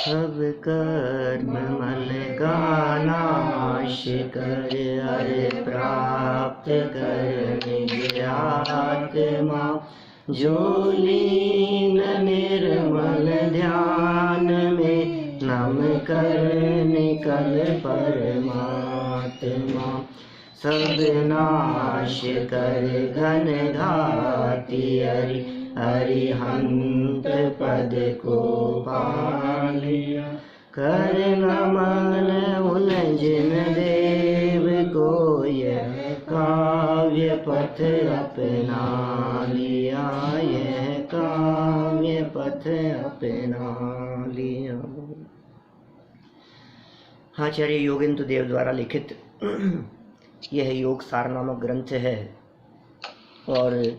सब कर्म मल का नाश कर, हर प्राप्त कर निज आत्मा। जो लीन निर्मल ध्यान में, नम कर निकल परमात्मा। सब नाश कर घन घाति हरि, अरिहंत पद को पा लिया। कर नमन उन जिन देव को, यह काव्य पथ अपना लिया, यह काव्य पथ अपना लिया। आचार्य योगेंद्र देव द्वारा लिखित यह योग सार नामक ग्रंथ है और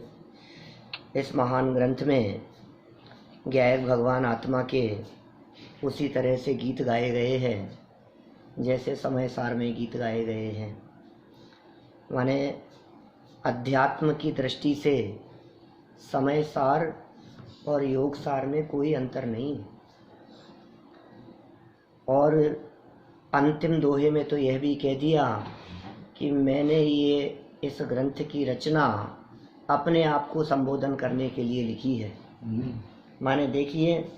इस महान ग्रंथ में गायक भगवान आत्मा के उसी तरह से गीत गाए गए हैं जैसे समय सार में गीत गाए गए हैं। माने अध्यात्म की दृष्टि से समय सार और योग सार में कोई अंतर नहीं। और अंतिम दोहे में तो यह भी कह दिया कि मैंने ये इस ग्रंथ की रचना अपने आप को संबोधन करने के लिए लिखी है। माने देखिए,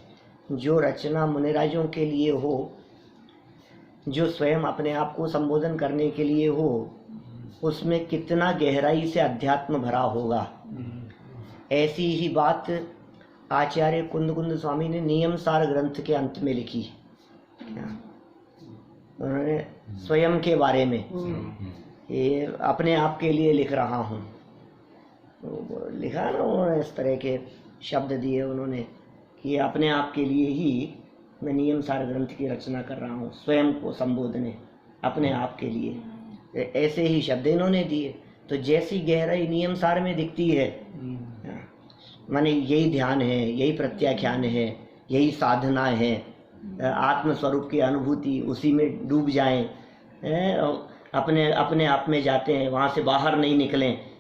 जो रचना मुनिराजों के लिए हो, जो स्वयं अपने आप को संबोधन करने के लिए हो, उसमें कितना गहराई से अध्यात्म भरा होगा। ऐसी ही बात आचार्य कुंद स्वामी ने नियम सार ग्रंथ के अंत में लिखी। उन्होंने स्वयं के बारे में, ये अपने आप के लिए लिख रहा हूँ, लिखा ना उन्होंने, इस तरह के शब्द दिए उन्होंने कि अपने आप के लिए ही मैं नियम सार ग्रंथ की रचना कर रहा हूँ, स्वयं को संबोधने अपने आप के लिए, ऐसे ही शब्द इन्होंने दिए। तो जैसी गहराई नियम सार में दिखती है, माने यही ध्यान है, यही प्रत्याख्यान है, यही साधना है, आत्मस्वरूप की अनुभूति, उसी में डूब जाएं, अपने आप में जाते हैं, वहाँ से बाहर नहीं निकलें।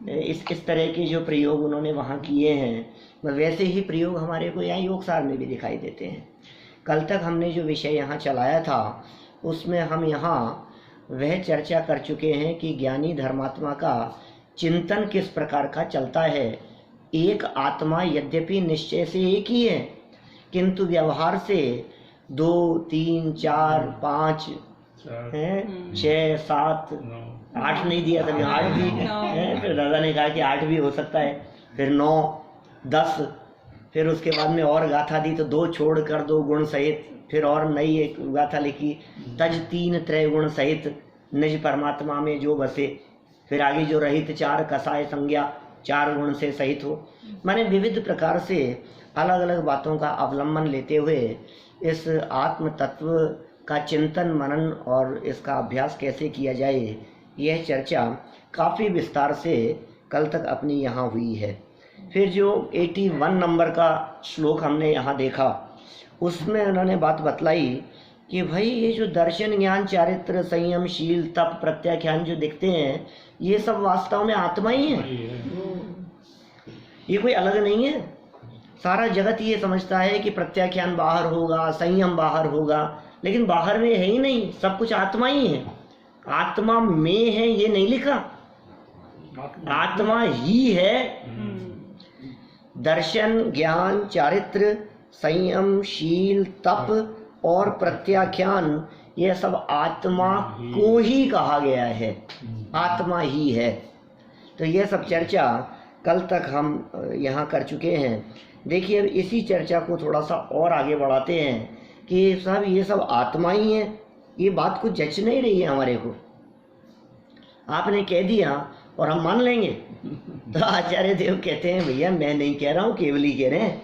इस तरह के जो प्रयोग उन्होंने वहाँ किए हैं, वैसे ही प्रयोग हमारे को यहाँ योग सार में भी दिखाई देते हैं। कल तक हमने जो विषय यहाँ चलाया था उसमें हम यहाँ वह चर्चा कर चुके हैं कि ज्ञानी धर्मात्मा का चिंतन किस प्रकार का चलता है। एक आत्मा यद्यपि निश्चय से एक ही है, किंतु व्यवहार से 2, 3, 4, 5, 6, 7, 8 नहीं दिया, तभी 8 भी है। फिर दादा ने कहा कि 8 भी हो सकता है, फिर 9, 10, फिर उसके बाद में और गाथा दी तो 2 छोड़कर 2 गुण सहित, फिर और नई एक गाथा लिखी, तज 3 त्रय गुण सहित निज परमात्मा में जो बसे। फिर आगे जो रहित 4 कसाय संज्ञा 4 गुण से सहित हो। माने विविध प्रकार से अलग अलग बातों का अवलंबन लेते हुए इस आत्म तत्व का चिंतन मनन और इसका अभ्यास कैसे किया जाए, यह चर्चा काफ़ी विस्तार से कल तक अपनी यहाँ हुई है। फिर जो 81 नंबर का श्लोक हमने यहाँ देखा, उसमें उन्होंने बात बतलाई कि भाई ये जो दर्शन ज्ञान चारित्र संयम शील तप प्रत्याख्यान जो दिखते हैं, ये सब वास्तव में आत्मा ही है, ये कोई अलग नहीं है। सारा जगत ये समझता है कि प्रत्याख्यान बाहर होगा, संयम बाहर होगा, लेकिन बाहर में है ही नहीं, सब कुछ आत्मा ही है। आत्मा में है ये नहीं लिखा, आत्मा ही है। दर्शन ज्ञान चारित्र संयम शील तप और प्रत्याख्यान, यह सब आत्मा को ही कहा गया है, आत्मा ही है। तो यह सब चर्चा कल तक हम यहाँ कर चुके हैं। देखिए, अब इसी चर्चा को थोड़ा सा और आगे बढ़ाते हैं कि साहब ये सब आत्मा ही है, ये बात कुछ जच नहीं रही है हमारे को। आपने कह दिया और हम मान लेंगे। तो आचार्य देव कहते हैं भैया मैं नहीं कह रहा हूँ, केवल ही कह रहे हैं।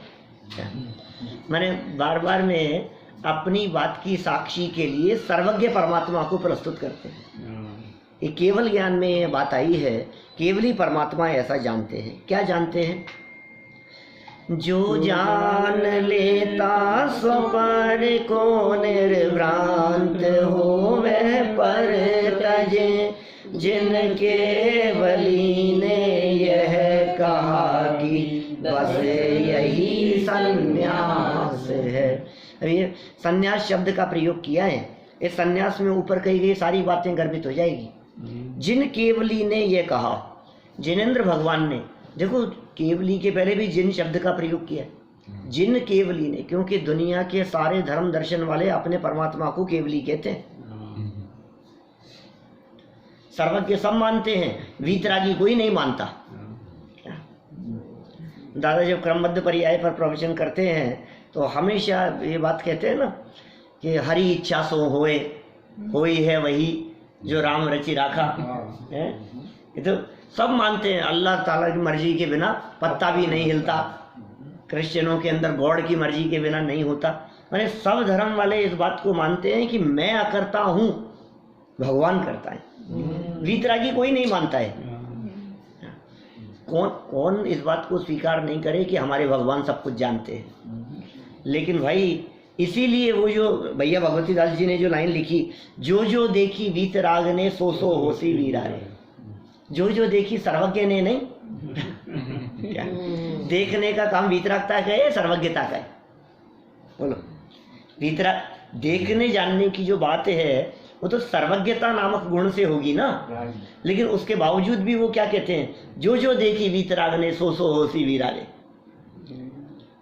मैंने बार बार में अपनी बात की साक्षी के लिए सर्वज्ञ परमात्मा को प्रस्तुत करते हैं। ये केवल ज्ञान में ये बात आई है, केवली परमात्मा ऐसा जानते हैं। क्या जानते हैं? जो जान लेता स्वपर को निर्भ्रांत हो वह पर तजे, जिनके वली ने यह कहा कि बस यही संन्यास है। अब ये संन्यास शब्द का प्रयोग किया है, इस संन्यास में ऊपर कही गई सारी बातें गर्भित हो जाएगी। जिन केवली ने ये कहा, जिनेंद्र भगवान ने, देखो केवली के पहले भी जिन शब्द का प्रयोग किया, जिन केवली ने, क्योंकि दुनिया के सारे धर्म दर्शन वाले अपने परमात्मा को केवली कहते हैं। सर्वज्ञ सब मानते हैं, वीतरागी कोई नहीं मानता। दादा जब क्रमबद्ध पर्याय पर प्रवचन करते हैं तो हमेशा ये बात कहते हैं ना कि हरि इच्छा सो होए, होई है वही जो राम रचि राखा है। ये तो सब मानते हैं, अल्लाह ताला की मर्जी के बिना पत्ता भी नहीं हिलता, क्रिश्चियनों के अंदर गॉड की मर्जी के बिना नहीं होता। मैंने सब धर्म वाले इस बात को मानते हैं कि मैं अकर्ता हूँ, भगवान करता है। वीतरागी कोई नहीं मानता है। कौन इस बात को स्वीकार नहीं करे कि हमारे भगवान सब कुछ जानते हैं। लेकिन भाई इसीलिए वो जो भैया भगवती दास जी ने जो लाइन लिखी, जो जो देखी वीतराग ने सो सो होसी वीरा रे, जो जो देखी सर्वज्ञ ने नहीं क्या देखने का काम वीतरागता का है, सर्वज्ञता का है? बोलो, वीतरा देखने जानने की जो बात है वो तो सर्वज्ञता नामक गुण से होगी ना। लेकिन उसके बावजूद भी वो क्या कहते हैं, जो जो देखी वीतराग ने सो सो होसी वीरा रे।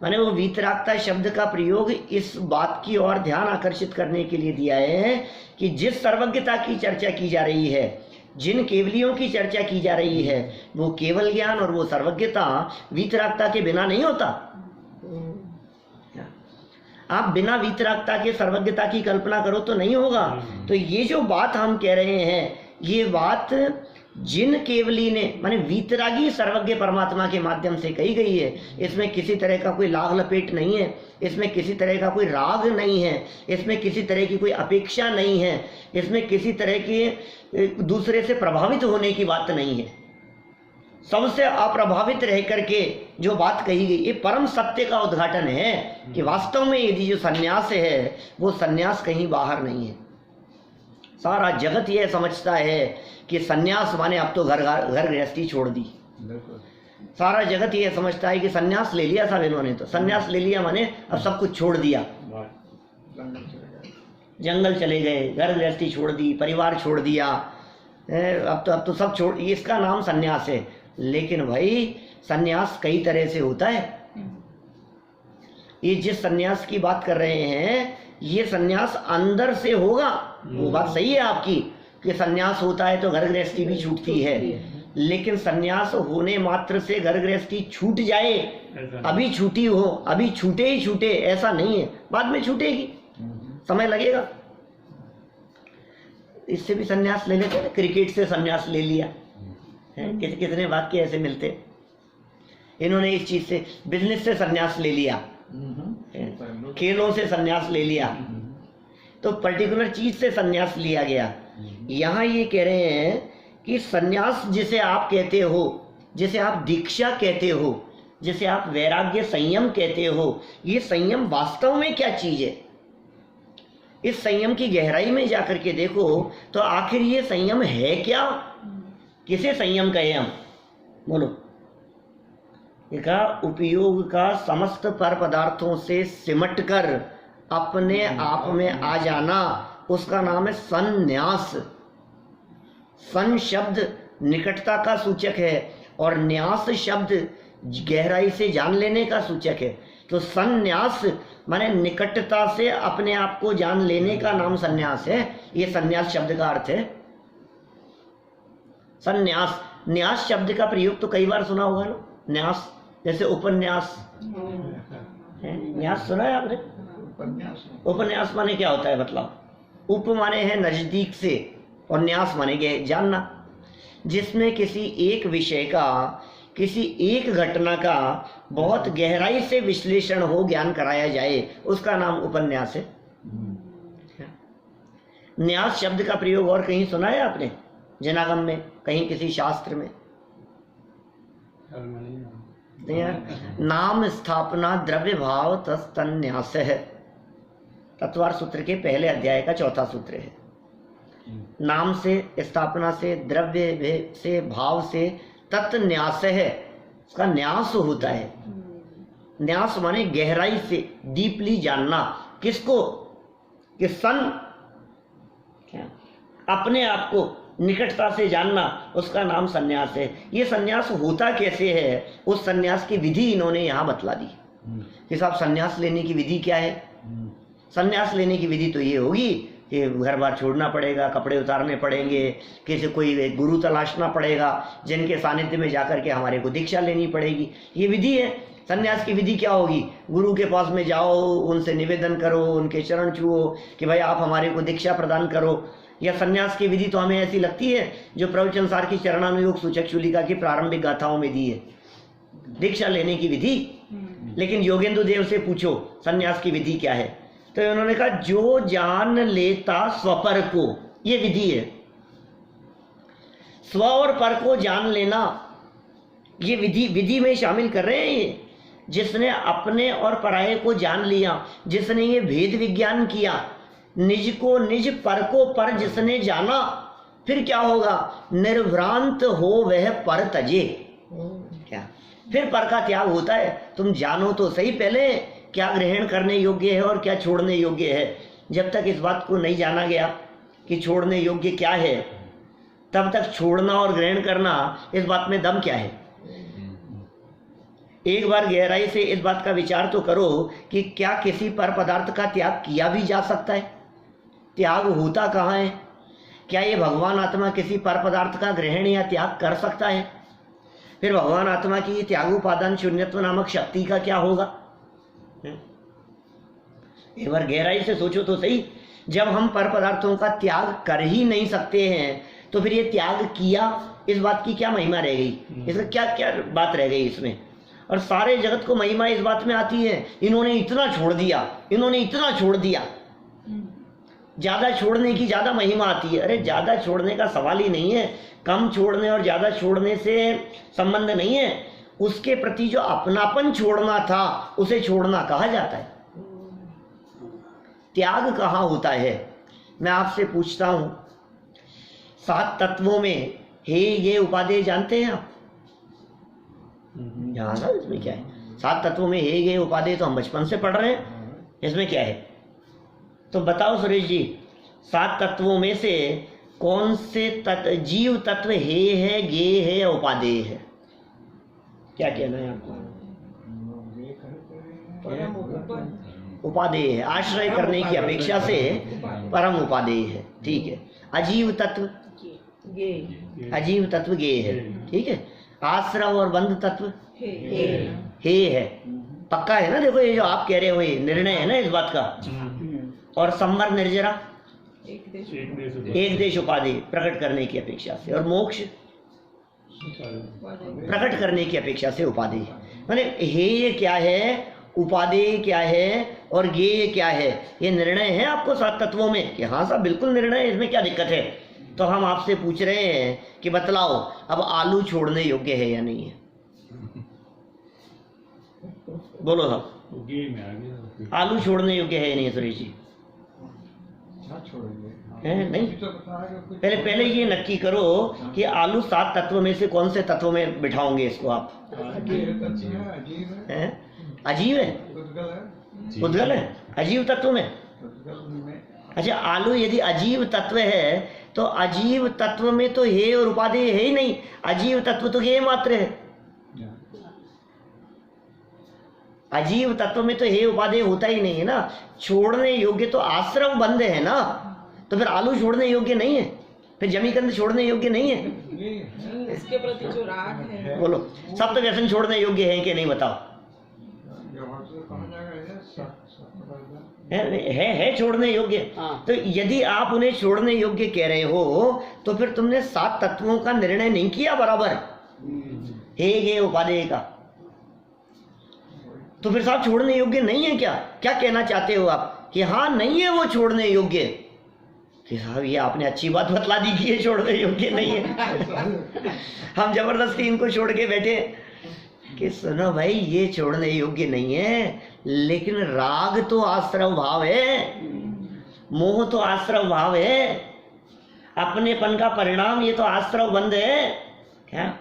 माने वो वीतरागता शब्द का प्रयोग इस बात की ओर ध्यान आकर्षित करने के लिए दिया है कि जिस सर्वज्ञता की चर्चा की जा रही है, जिन केवलियों की चर्चा की जा रही है, वो केवल ज्ञान और वो सर्वज्ञता वीतरागता के बिना नहीं होता। आप बिना वीतरागता के सर्वज्ञता की कल्पना करो तो नहीं होगा। तो ये जो बात हम कह रहे हैं, ये बात जिन केवली ने, माने वीतरागी सर्वज्ञ परमात्मा के माध्यम से कही गई है। इसमें किसी तरह का कोई लाग लपेट नहीं है, इसमें किसी तरह का कोई राग नहीं है, इसमें किसी तरह की कोई अपेक्षा नहीं है, इसमें किसी तरह की दूसरे से प्रभावित होने की बात नहीं है। सबसे अप्रभावित रह करके जो बात कही गई, ये परम सत्य का उद्घाटन है कि वास्तव में यदि जो सन्यास है वो सन्यास कहीं बाहर नहीं है। सारा जगत यह समझता है कि सन्यास माने अब तो घर गृहस्थी छोड़ दी। सारा जगत यह समझता है कि सन्यास ले लिया सब इन्होंने, तो सन्यास ले लिया माने अब सब कुछ छोड़ दिया, जंगल चले गए, घर गृहस्थी छोड़ दी, परिवार छोड़ दिया, अब तो सब छोड़, इसका नाम सन्यास है। लेकिन भाई सन्यास कई तरह से होता है। ये जिस सन्यास की बात कर रहे हैं, ये सन्यास अंदर से होगा। वो बात सही है आपकी कि सन्यास होता है तो घर गृहस्थी भी छूटती है, लेकिन सन्यास होने मात्र से घर गृहस्थी छूट जाए, अभी छूटी हो, अभी छूटे ही छूटे, ऐसा नहीं है। बाद में छूटेगी, समय लगेगा। इससे भी सन्यास ले लेते हैं, क्रिकेट से सन्यास ले लिया है, कितने वाक्य ऐसे मिलते। इन्होंने इस चीज से, बिजनेस से सन्यास ले लिया, खेलों से सन्यास ले लिया, तो पर्टिकुलर चीज से सन्यास लिया गया। यहाँ ये कह रहे हैं कि सन्यास जिसे आप कहते हो, जिसे आप दीक्षा कहते हो, जिसे आप वैराग्य संयम कहते हो, ये संयम वास्तव में क्या चीज है? इस संयम की गहराई में जाकर के देखो तो आखिर ये संयम है क्या? किसे संयम कहे हम? बोलो। इसका उपयोग का समस्त पर पदार्थों से सिमट कर अपने आप में आ जाना, उसका नाम है संन्यास। सन शब्द निकटता का सूचक है और न्यास शब्द गहराई से जान लेने का सूचक है। तो संन्यास माने निकटता से अपने आप को जान लेने का नाम संन्यास है। ये संन्यास शब्द का अर्थ है। संन्यास, न्यास शब्द का प्रयोग तो कई बार सुना होगा ना, न्यास, जैसे उपन्यास। न्यास सुना है आपने? उपन्यास माने क्या होता है? मतलब उप माने है नजदीक से और न्यास माने जानना, जिसमें किसी एक विषय का, किसी एक घटना का बहुत गहराई से विश्लेषण हो, ज्ञान कराया जाए, उसका नाम उपन्यास है। न्यास शब्द का प्रयोग और कहीं सुना है आपने? जनागम में, कहीं किसी शास्त्र में? नाम स्थापना द्रव्य भाव तन्यास है। तत्वार सूत्र के पहले अध्याय का चौथा सूत्र है। नाम से, स्थापना से, द्रव्य से, भाव से तत्न्यास है, उसका न्यास होता है। न्यास माने गहराई से, डीपली जानना, किसको? कि अपने आप को निकटता से जानना, उसका नाम सन्यास है। ये सन्यास होता कैसे है, उस सन्यास की विधि इन्होंने यहाँ बतला दी कि साहब सन्यास लेने की विधि क्या है। सन्यास लेने की विधि तो ये होगी कि घर बार छोड़ना पड़ेगा, कपड़े उतारने पड़ेंगे, किसी कोई गुरु तलाशना पड़ेगा, जिनके सानिध्य में जाकर के हमारे को दीक्षा लेनी पड़ेगी। ये विधि है। सन्यास की विधि क्या होगी? गुरु के पास में जाओ, उनसे निवेदन करो, उनके चरण छुओ कि भाई आप हमारे को दीक्षा प्रदान करो। या सन्यास की विधि तो हमें ऐसी लगती है जो प्रवचन सार की चरणानुयोग सूचक चूलिका की प्रारंभिक गाथाओं में दी है, दीक्षा लेने की विधि। लेकिन योगेंद्र देव से पूछो सन्यास की विधि क्या है, तो उन्होंने कहा जो जान लेता स्वपर को, ये विधि है। स्व और पर को जान लेना, ये विधि में शामिल कर रहे हैं। ये जिसने अपने और पराये को जान लिया, जिसने ये भेद विज्ञान किया, निज को निज पर को पर जिसने जाना, फिर क्या होगा? निर्भ्रांत हो वह पर तजे। क्या फिर पर का त्याग होता है। तुम जानो तो सही पहले क्या ग्रहण करने योग्य है और क्या छोड़ने योग्य है। जब तक इस बात को नहीं जाना गया कि छोड़ने योग्य क्या है, तब तक छोड़ना और ग्रहण करना, इस बात में दम क्या है। एक बार गहराई से इस बात का विचार तो करो कि क्या किसी पर पदार्थ का त्याग किया भी जा सकता है? त्याग होता कहाँ है? क्या ये भगवान आत्मा किसी पर पदार्थ का ग्रहण या त्याग कर सकता है? फिर भगवान आत्मा की त्यागोपादान शून्यत्व नामक शक्ति का क्या होगा? एक बार गहराई से सोचो तो सही। जब हम पर पदार्थों का त्याग कर ही नहीं सकते हैं, तो फिर ये त्याग किया, इस बात की क्या महिमा रह गई? इसका क्या क्या बात रह गई इसमें? और सारे जगत को महिमा इस बात में आती है, इन्होंने इतना छोड़ दिया, इन्होंने इतना छोड़ दिया। ज्यादा छोड़ने की ज्यादा महिमा आती है। अरे ज्यादा छोड़ने का सवाल ही नहीं है, कम छोड़ने और ज्यादा छोड़ने से संबंध नहीं है। उसके प्रति जो अपनापन छोड़ना था, उसे छोड़ना कहा जाता है। त्याग कहाँ होता है? मैं आपसे पूछता हूं, 7 तत्वों में हे ये उपादेय जानते हैं आप? यहाँ ना इसमें क्या है? 7 तत्वों में हे ये उपादेय तो हम बचपन से पढ़ रहे हैं, इसमें क्या है? तो बताओ सुरेश जी, 7 तत्वों में से कौन से जीव तत्व हे है, गे है या उपादेय है? क्या कहना है आपको? उपादेय है, आश्रय करने की अपेक्षा से परम उपादेय है। ठीक है। अजीव तत्व, अजीव तत्व गे है। ठीक है। आश्रव और बंध तत्व हे है। पक्का है ना? देखो ये जो आप कह रहे हो ये निर्णय है ना इस बात का। और संवर निर्जरा एक देश उपाधि प्रकट करने की अपेक्षा से, और मोक्ष प्रकट करने की अपेक्षा से उपाधि। माने हे क्या है, उपादेय क्या है और गेय क्या है, ये निर्णय है आपको 7 तत्वों में कि हाँ साहब बिल्कुल निर्णय है, इसमें क्या दिक्कत है। तो हम आपसे पूछ रहे हैं कि बतलाओ अब आलू छोड़ने योग्य है या नहीं है? बोलो साहब, आलू छोड़ने योग्य है या नहीं है सुरेश जी? नहीं, पहले ये नक्की करो कि आलू 7 तत्व में से कौन से तत्व में बिठाओगे इसको आप? अजीव है, उद्गल है, अजीव तत्व में। अच्छा, आलू यदि अजीव तत्व है तो अजीव तत्व में तो हे और उपादेय है ही नहीं, अजीव तत्व तो हे मात्र है। अजीव तत्व में तो हे उपादेय होता ही नहीं है ना। छोड़ने योग्य तो आश्रव बंध है ना, तो फिर आलू छोड़ने योग्य नहीं है, फिर जमीकंद छोड़ने योग्य नहीं है। इसके प्रति जो राग है, बोलो सब तो व्यसन छोड़ने योग्य है कि नहीं बताओ? है छोड़ने योग्य। तो यदि आप उन्हें छोड़ने योग्य कह रहे हो तो फिर तुमने 7 तत्वों का निर्णय नहीं किया बराबर, हे गे उपादेय का। तो फिर साहब छोड़ने योग्य नहीं है क्या? क्या कहना चाहते हो आप कि हाँ नहीं है वो छोड़ने योग्य? कि साहब ये आपने अच्छी बात बतला दी कि ये छोड़ने योग्य नहीं है। हम जबरदस्ती इनको छोड़ के बैठे कि सुनो भाई ये छोड़ने योग्य नहीं है, लेकिन राग तो आश्रव भाव है, मोह तो आश्रव भाव है, अपनेपन का परिणाम ये तो आश्रव बंध है क्या,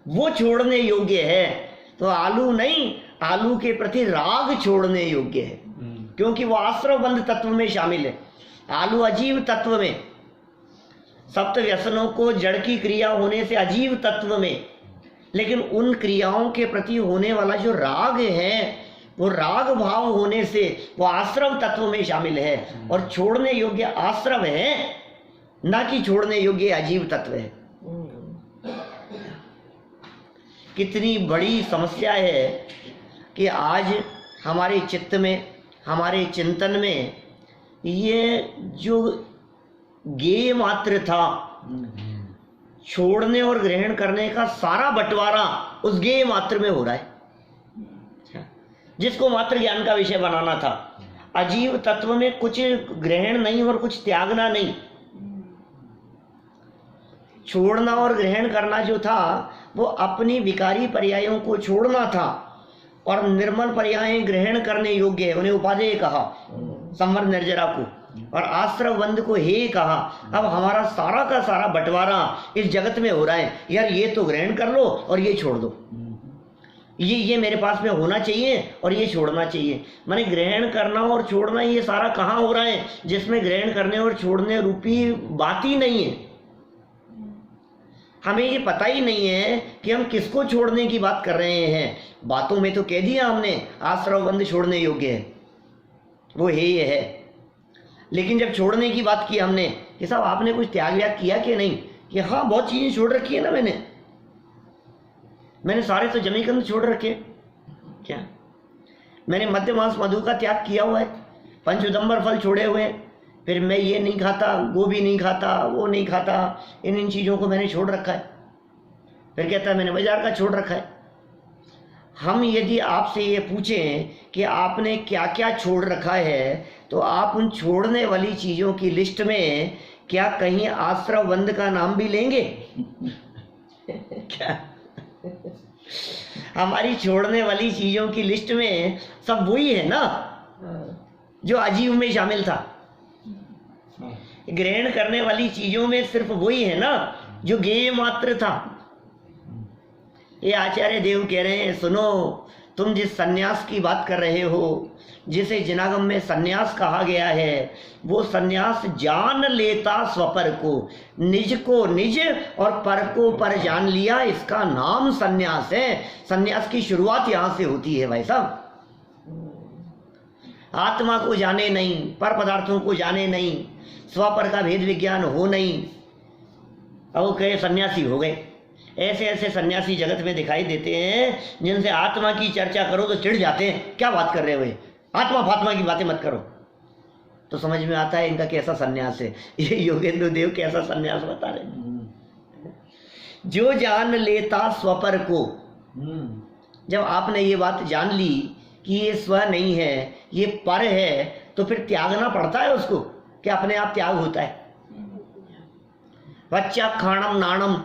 वो छोड़ने योग्य है। तो आलू नहीं, आलू के प्रति राग छोड़ने योग्य है। क्योंकि वो आश्रव बंध तत्व में शामिल है। आलू अजीव तत्व में, सप्त व्यसनों को जड़ की क्रिया होने से अजीव तत्व में, लेकिन उन क्रियाओं के प्रति होने वाला जो राग है वो राग भाव होने से वो आश्रव तत्व में शामिल है, और छोड़ने योग्य आश्रव है, ना कि छोड़ने योग्य अजीव तत्व है। कितनी बड़ी समस्या है कि आज हमारे चित्त में, हमारे चिंतन में ये जो ज्ञेय मात्र था, छोड़ने और ग्रहण करने का सारा बंटवारा उस ज्ञेय मात्र में हो रहा है, जिसको मात्र ज्ञान का विषय बनाना था। अजीव तत्व में कुछ ग्रहण नहीं और कुछ त्यागना नहीं। छोड़ना और ग्रहण करना जो था वो अपनी विकारी पर्यायों को छोड़ना था, और निर्मल पर्याय ग्रहण करने योग्य है, उन्हें उपादेय कहा, संवर निर्जरा को, और आश्रव बंध को हे कहा। अब हमारा सारा का सारा बंटवारा इस जगत में हो रहा है, यार ये तो ग्रहण कर लो और ये छोड़ दो, ये मेरे पास में होना चाहिए और ये छोड़ना चाहिए। माने ग्रहण करना और छोड़ना ये सारा कहाँ हो रहा है, जिसमें ग्रहण करने और छोड़ने रूपी बात ही नहीं है। हमें ये पता ही नहीं है कि हम किसको छोड़ने की बात कर रहे हैं। बातों में तो कह दिया हमने आश्रव बंध छोड़ने योग्य है, वो ये है, लेकिन जब छोड़ने की बात की हमने कि साहब आपने कुछ त्याग व्याग किया कि नहीं, कि हाँ बहुत चीजें छोड़ रखी है ना, मैंने सारे तो जमीकंद छोड़ रखे, क्या मैंने मध्य मांस मधु का त्याग किया हुआ है, पंचउदंबर फल छोड़े हुए हैं, फिर मैं ये नहीं खाता, वो भी नहीं खाता, वो नहीं खाता, इन चीज़ों को मैंने छोड़ रखा है। फिर कहता है मैंने बाजार का छोड़ रखा है। हम यदि आपसे ये पूछें कि आपने क्या क्या छोड़ रखा है, तो आप उन छोड़ने वाली चीज़ों की लिस्ट में क्या कहीं आश्रव बंध का नाम भी लेंगे? क्या हमारी छोड़ने वाली चीज़ों की लिस्ट में सब वही है ना जो अजीव में शामिल था। ग्रहण करने वाली चीजों में सिर्फ वही है ना जो ज्ञेय मात्र था। ये आचार्य देव कह रहे हैं, सुनो, तुम जिस सन्यास की बात कर रहे हो, जिसे जिनागम में सन्यास कहा गया है, वो सन्यास जान लेता स्वपर को, निज को निज और पर को पर जान लिया, इसका नाम सन्यास है। सन्यास की शुरुआत यहां से होती है भाई साहब। आत्मा को जाने नहीं, पर पदार्थों को जाने नहीं, स्वपर का भेद विज्ञान हो नहीं, अब वो कहे सन्यासी हो गए। ऐसे ऐसे सन्यासी जगत में दिखाई देते हैं जिनसे आत्मा की चर्चा करो तो चिढ़ जाते हैं, क्या बात कर रहे हो, आत्मा फात्मा की बातें मत करो। तो समझ में आता है इनका कैसा सन्यास है। ये योगेंद्र देव कैसा सन्यास बता रहे। जो जान लेता स्वपर को, जब आपने ये बात जान ली कि ये स्व नहीं है, ये पर है, तो फिर त्यागना पड़ता है उसको, कि अपने आप त्याग होता है। वच्चा खाणम नाणम,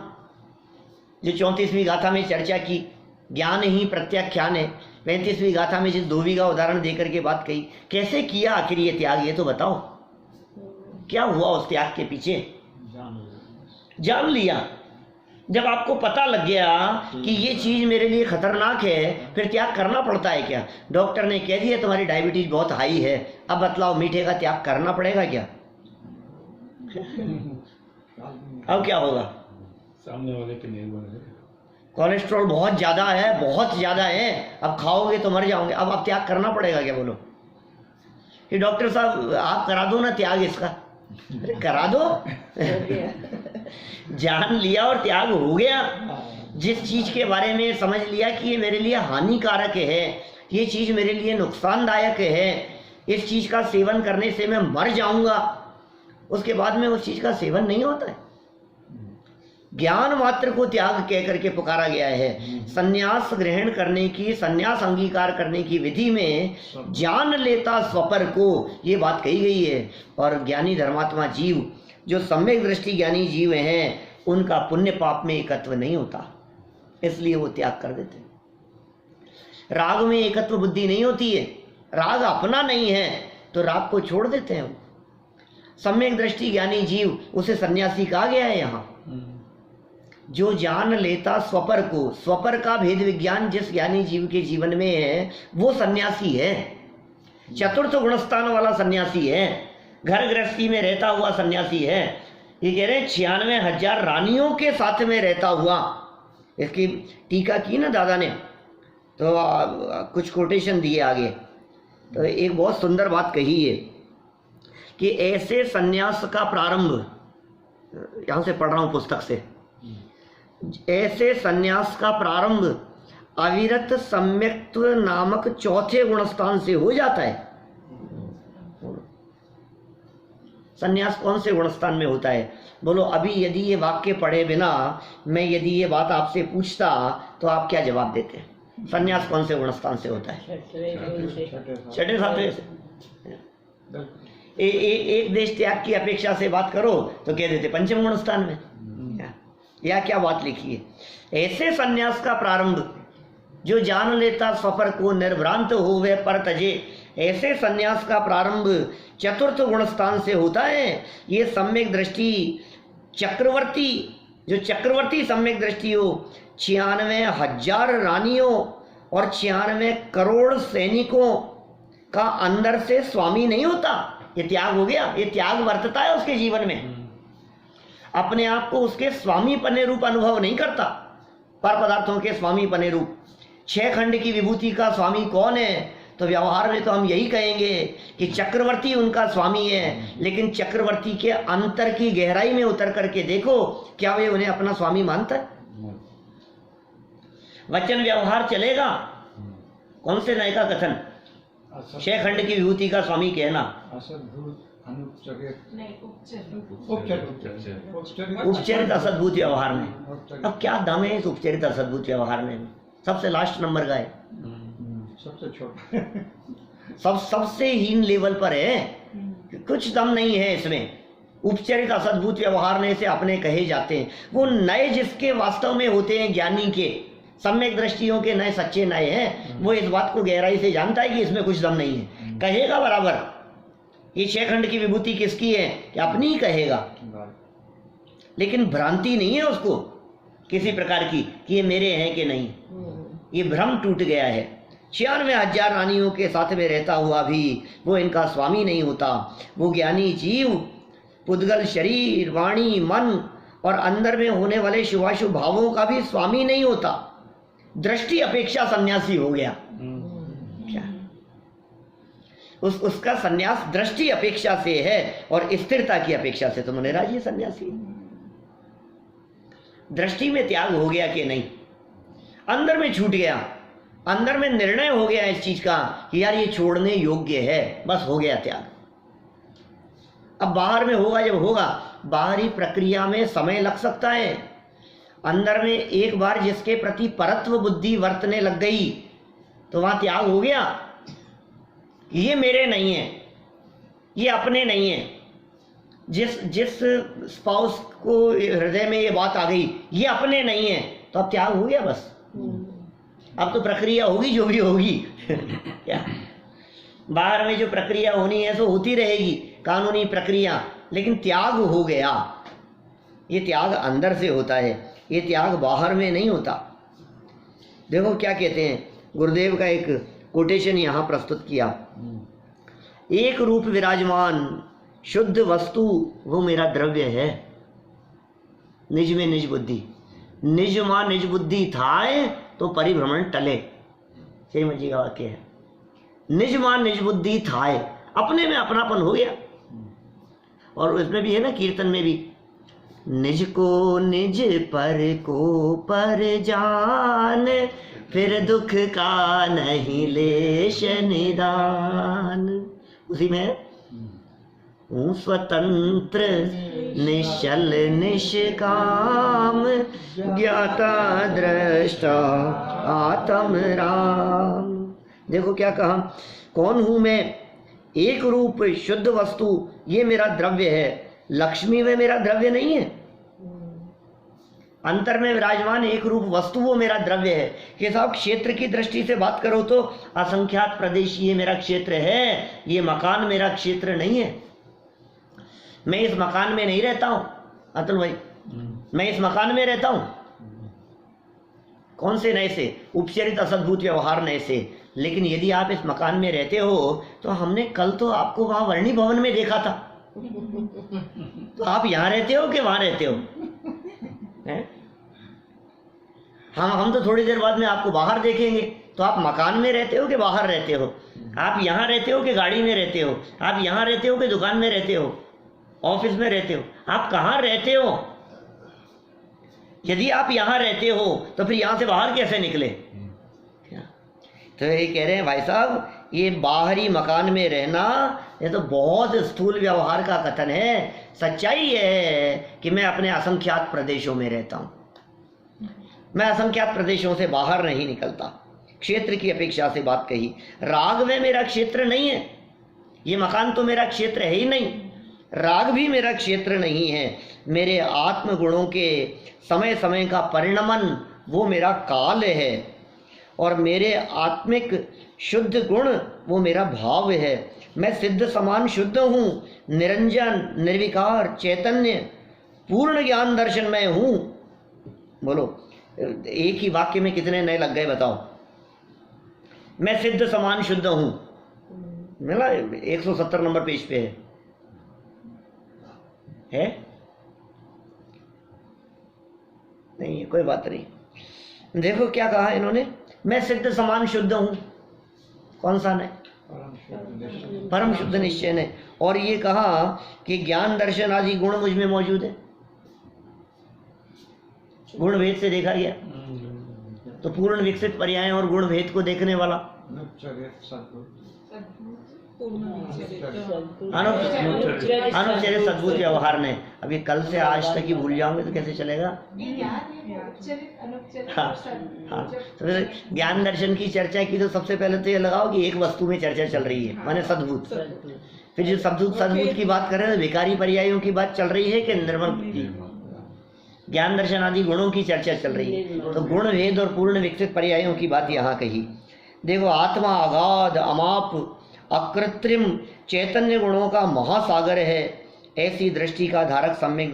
जो 34वीं गाथा में चर्चा की, ज्ञान ही प्रत्याख्यान है। 35वीं गाथा में जिस धोबी का उदाहरण देकर के बात कही, कैसे किया आखिर ये त्याग, ये तो बताओ, क्या हुआ उस त्याग के पीछे? जान लिया। जब आपको पता लग गया कि ये चीज मेरे लिए खतरनाक है, फिर त्याग करना पड़ता है क्या? डॉक्टर ने कह दिया तुम्हारी डायबिटीज बहुत हाई है, अब बतलाओ मीठे का त्याग करना पड़ेगा क्या? अब क्या होगा? सामने वाले पे निर्भर है। कोलेस्ट्रॉल बहुत ज्यादा है, बहुत ज्यादा है, अब खाओगे तो मर जाओगे, अब त्याग करना पड़ेगा क्या? बोलो कि डॉक्टर साहब आप करा दो ना त्याग इसका। अरे करा दो। जान लिया और त्याग हो गया। जिस चीज के बारे में समझ लिया कि ये मेरे लिए हानिकारक है, ये चीज मेरे लिए नुकसानदायक है, इस चीज का सेवन करने से मैं मर जाऊंगा, उसके बाद में उस चीज का सेवन नहीं होता है। ज्ञान मात्र को त्याग कह करके पुकारा गया है। सन्यास ग्रहण करने की, सन्यास अंगीकार करने की विधि में जान लेता स्वपर को, ये बात कही गई है। और ज्ञानी धर्मात्मा जीव, जो सम्यक दृष्टि ज्ञानी जीव हैं, उनका पुण्य पाप में एकत्व नहीं होता, इसलिए वो त्याग कर देते। राग में एकत्व बुद्धि नहीं होती है, राग अपना नहीं है तो राग को छोड़ देते हैं। सम्यक दृष्टि ज्ञानी जीव, उसे सन्यासी कहा गया है यहाँ। जो जान लेता स्वपर को, स्वपर का भेद विज्ञान जिस ज्ञानी जीव के जीवन में है, वो सन्यासी है। चतुर्थ गुणस्थान वाला सन्यासी है, घर गृहस्थी में रहता हुआ सन्यासी है। ये कह रहे हैं 96,000 रानियों के साथ में रहता हुआ। इसकी टीका की ना दादा ने, तो कुछ कोटेशन दिए आगे। तो एक बहुत सुंदर बात कही है कि ऐसे सन्यास का प्रारंभ, यहाँ से पढ़ रहा हूँ पुस्तक से, ऐसे सन्यास का प्रारंभ अविरत सम्यक्त्व नामक चौथे गुणस्थान से हो जाता है। सन्यास कौन से गुणस्थान में होता है? बोलो, अभी यदि ये वाक्य पढ़े बिना मैं यदि ये बात आपसे पूछता तो आप क्या जवाब देते? सन्यास कौन से गुणस्थान से होता है? छठे सातवें से। एक देश त्याग की अपेक्षा से बात करो तो कह देते पंचम गुणस्थान में। या क्या बात लिखी है? ऐसे सन्यास का प्रारंभ जो जान लेता सफर को निर्भ्रांत हो वह पर तजे, ऐसे सन्यास का प्रारंभ चतुर्थ गुणस्थान से होता है। ये सम्यक दृष्टि चक्रवर्ती, जो चक्रवर्ती सम्यक दृष्टि हो, 96,000 रानियों और 96 करोड़ सैनिकों का अंदर से स्वामी नहीं होता। ये त्याग हो गया, ये त्याग वर्तता है उसके जीवन में, अपने आप को उसके स्वामी पने रूप अनुभव नहीं करता, पर पदार्थों के स्वामी पने रूप। 6 खंड की विभूति का स्वामी कौन है? तो व्यवहार में तो हम यही कहेंगे कि चक्रवर्ती उनका स्वामी है, लेकिन चक्रवर्ती के अंतर की गहराई में उतर करके देखो, क्या वे उन्हें अपना स्वामी मानता है? वचन व्यवहार चलेगा। कौन से नए का कथन? 6 खंड की विभूति का स्वामी कहना। उपचरित असद्भुत व्यवहार में। अब क्या दम है इस उपचरित असद्भुत व्यवहार में? सबसे लास्ट नंबर का है, सबसे छोटा, सबसे हीन लेवल पर है, कुछ दम नहीं है इसमें। उपचरित असद्भुत व्यवहार ने से अपने कहे जाते हैं। वो नए जिसके वास्तव में होते हैं, ज्ञानी के सम्यक दृष्टियों के नए सच्चे नए हैं, वो इस बात को गहराई से जानता है कि इसमें कुछ दम नहीं है, कहेगा बराबर। ये 6 खंड की विभूति किसकी है? कि अपनी ही कहेगा, लेकिन भ्रांति नहीं है उसको किसी प्रकार की कि ये मेरे हैं कि नहीं। ये भ्रम टूट गया है। 96,000 रानियों के साथ में रहता हुआ भी वो इनका स्वामी नहीं होता। वो ज्ञानी जीव पुद्गल शरीर, वाणी, मन और अंदर में होने वाले शुभाशुभ भावों का भी स्वामी नहीं होता। दृष्टि अपेक्षा सन्यासी हो गया। क्या उसका सन्यास दृष्टि अपेक्षा से है और स्थिरता की अपेक्षा से तो मुनिराज ये सन्यासी। दृष्टि में त्याग हो गया कि नहीं? अंदर में छूट गया, अंदर में निर्णय हो गया इस चीज का कि यार ये छोड़ने योग्य है, बस हो गया त्याग। अब बाहर में होगा, जब होगा बाहरी प्रक्रिया में समय लग सकता है। अंदर में एक बार जिसके प्रति परत्व बुद्धि वर्तने लग गई तो वहां त्याग हो गया। ये मेरे नहीं है, ये अपने नहीं है। जिस स्पाउस को हृदय में ये बात आ गई ये अपने नहीं है, तो अब त्याग हो गया बस। अब तो प्रक्रिया होगी जो भी होगी क्या बाहर में जो प्रक्रिया होनी है तो होती रहेगी, कानूनी प्रक्रिया, लेकिन त्याग हो गया। ये त्याग अंदर से होता है, ये त्याग बाहर में नहीं होता। देखो क्या कहते हैं, गुरुदेव का एक कोटेशन यहाँ प्रस्तुत किया। एक रूप विराजमान शुद्ध वस्तु वो मेरा द्रव्य है, निज में निज बुद्धि, निज मां निज बुद्धि थाए तो परिभ्रमण टले। श्रीमद जी का वाक्य है, निज मां निज बुद्धि थाए, अपने में अपनापन हो गया। और उसमें भी है ना, कीर्तन में भी, निज को निज पर को पर जान, फिर दुख का नहीं लेश निदान। उसी में हूँ स्वतंत्र निश्चल निष्काम, ज्ञाता दृष्टा आत्म राम। देखो क्या कहा, कौन हूँ मैं? एक रूप शुद्ध वस्तु ये मेरा द्रव्य है। लक्ष्मी में मेरा द्रव्य नहीं है, अंतर में विराजमान एक रूप वस्तु वो मेरा द्रव्य है। कि साहब क्षेत्र की दृष्टि से बात करो तो असंख्यात प्रदेश ये मेरा क्षेत्र है, ये मकान मेरा क्षेत्र नहीं है। मैं इस मकान में नहीं रहता हूं अतुल भाई, मैं इस मकान में रहता हूं। कौन से नए से? उपचरित असद्भुत व्यवहार नए से। लेकिन यदि आप इस मकान में रहते हो तो हमने कल तो आपको वहाँ वर्णी भवन में देखा था, तो आप यहाँ रहते हो कि वहाँ रहते हो? हैं? हम तो थोड़ी देर बाद में आपको बाहर देखेंगे, तो आप मकान में रहते हो कि बाहर रहते हो? आप यहाँ रहते हो कि गाड़ी में रहते हो? आप यहाँ रहते हो कि दुकान में रहते हो, ऑफिस में रहते हो? आप कहाँ रहते हो? यदि आप यहाँ रहते हो तो फिर यहाँ से बाहर कैसे निकले? तो ये कह रहे हैं भाई साहब, ये बाहरी मकान में रहना ये तो बहुत स्थूल व्यवहार का कथन है। सच्चाई है कि मैं अपने असंख्यात प्रदेशों में रहता हूँ, मैं असंख्यात प्रदेशों से बाहर नहीं निकलता। क्षेत्र की अपेक्षा से बात कही, राग में मेरा क्षेत्र नहीं है, ये मकान तो मेरा क्षेत्र है ही नहीं, राग भी मेरा क्षेत्र नहीं है। मेरे आत्म गुणों के समय समय का परिणमन वो मेरा काल है, और मेरे आत्मिक शुद्ध गुण वो मेरा भाव है। मैं सिद्ध समान शुद्ध हूँ, निरंजन निर्विकार चैतन्य पूर्ण ज्ञान दर्शन में हूँ। बोलो, एक ही वाक्य में कितने नए लग गए बताओ? मैं सिद्ध समान शुद्ध हूँ, मिला 170 नंबर पेज पे है? नहीं, कोई बात नहीं। देखो क्या कहा इन्होंने, मैं सिद्ध समान शुद्ध हूं। कौन सा ने? परम शुद्ध निश्चय ने। और ये कहा कि ज्ञान दर्शन आदि गुण मुझ में मौजूद है। गुण भेद से देखा गया तो पूर्ण विकसित पर्याय और गुण भेद को देखने वाला अनुचरित सद्भुत व्यवहार ने। अभी कल से आज तक ही भूल जाओगे तो कैसे चलेगा? हाँ, तो ज्ञान दर्शन की चर्चा की तो सबसे पहले तो ये लगाओ कि एक वस्तु में चर्चा चल रही है, माने सद्भुत। फिर जो सद्भुत की बात कर रहे हैं, विकारी पर्यायों की बात चल रही है कि निर्मल की? ज्ञान दर्शन आदि गुणों की चर्चा चल रही है, तो गुण भेद और पूर्ण विकसित पर्यायों की बात यहाँ कही। देखो, आत्मा अगाध अमाप अकृत्रिम चैतन्य गुणों का महासागर है। ऐसी दृष्टि का धारक सम्यक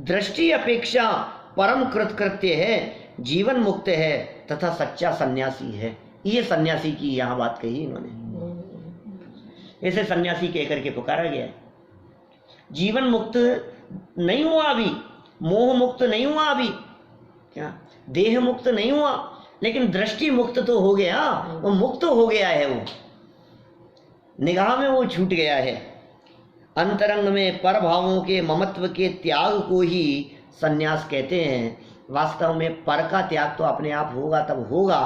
दृष्टि अपेक्षा परम कृतकृत्य है, जीवन मुक्त है तथा सच्चा सन्यासी है। ये सन्यासी की यहाँ बात कही इन्होंने। ऐसे सन्यासी कह करके पुकारा गया है। जीवन मुक्त नहीं हुआ अभी, मोह मुक्त नहीं हुआ अभी, क्या देह मुक्त नहीं हुआ, लेकिन दृष्टि मुक्त तो हो गया, वो मुक्त हो गया है, वो निगाह में वो छूट गया है। अंतरंग में पर भावों के ममत्व के त्याग को ही सन्यास कहते हैं। वास्तव में पर का त्याग तो अपने आप होगा तब होगा,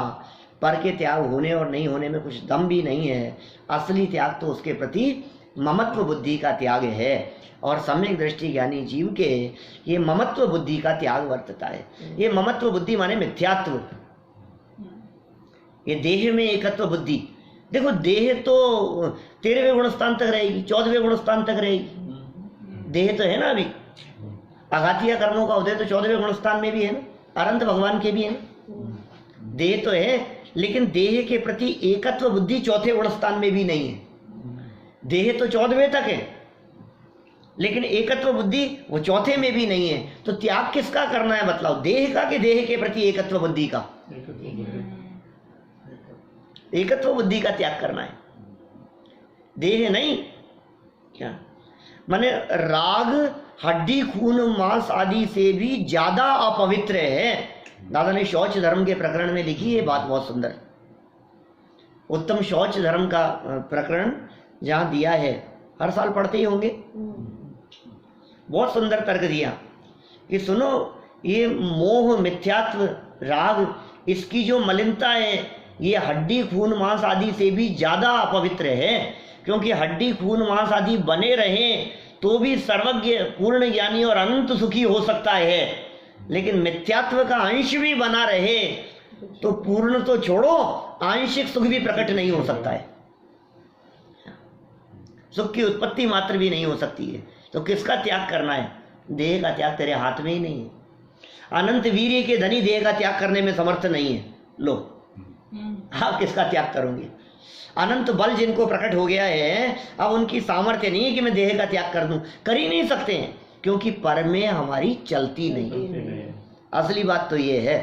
पर के त्याग होने और नहीं होने में कुछ दम भी नहीं है। असली त्याग तो उसके प्रति ममत्व बुद्धि का त्याग है, और सम्यक दृष्टि ज्ञानी जीव के ये ममत्व बुद्धि का त्याग वर्तता है। ये ममत्व बुद्धि माने मिथ्यात्व, ये देह में एकत्व बुद्धि। देखो, देह तो 13वें गुणस्थान तक रहेगी, 14वें गुणस्थान तक रहेगी। देह तो है ना, अभी आघातिया कर्मों का उदय तो 14वें गुणस्थान में भी है ना, अनंत भगवान के भी है ना। देह तो है, लेकिन देह के प्रति एकत्व बुद्धि 4थे गुणस्थान में भी नहीं है। देह तो 14वें तक है, लेकिन एकत्व बुद्धि वो 4थे में भी नहीं है। तो त्याग किसका करना है बतलाओ, देह का कि देह के प्रति एकत्व बुद्धि का? एकत्व बुद्धि का त्याग करना है, देह नहीं। क्या माने, राग हड्डी खून मांस आदि से भी ज्यादा अपवित्र है। दादा ने शौच धर्म के प्रकरण में लिखी है बात, बहुत सुंदर। उत्तम शौच धर्म का प्रकरण जहां दिया है, हर साल पढ़ते ही होंगे। बहुत सुंदर तर्क दिया कि सुनो, ये मोह मिथ्यात्व राग, इसकी जो मलिनता है ये हड्डी खून मांस आदि से भी ज्यादा अपवित्र है। क्योंकि हड्डी खून मांस आदि बने रहें तो भी सर्वज्ञ पूर्ण ज्ञानी और अनंत सुखी हो सकता है, लेकिन मिथ्यात्व का अंश भी बना रहे तो पूर्ण तो छोड़ो, आंशिक सुख भी प्रकट नहीं हो सकता है, सुख की उत्पत्ति मात्र भी नहीं हो सकती है। तो किसका त्याग करना है? देह का त्याग तेरे हाथ में ही नहीं है। अनंत वीर्य के धनी देह का त्याग करने में समर्थ नहीं है। लो, आप किसका त्याग करोगे? अनंत बल जिनको प्रकट हो गया है, अब उनकी सामर्थ्य नहीं है कि मैं देह का त्याग कर दूं, कर ही नहीं सकते हैं, क्योंकि पर में हमारी चलती नहीं। असली बात तो ये है,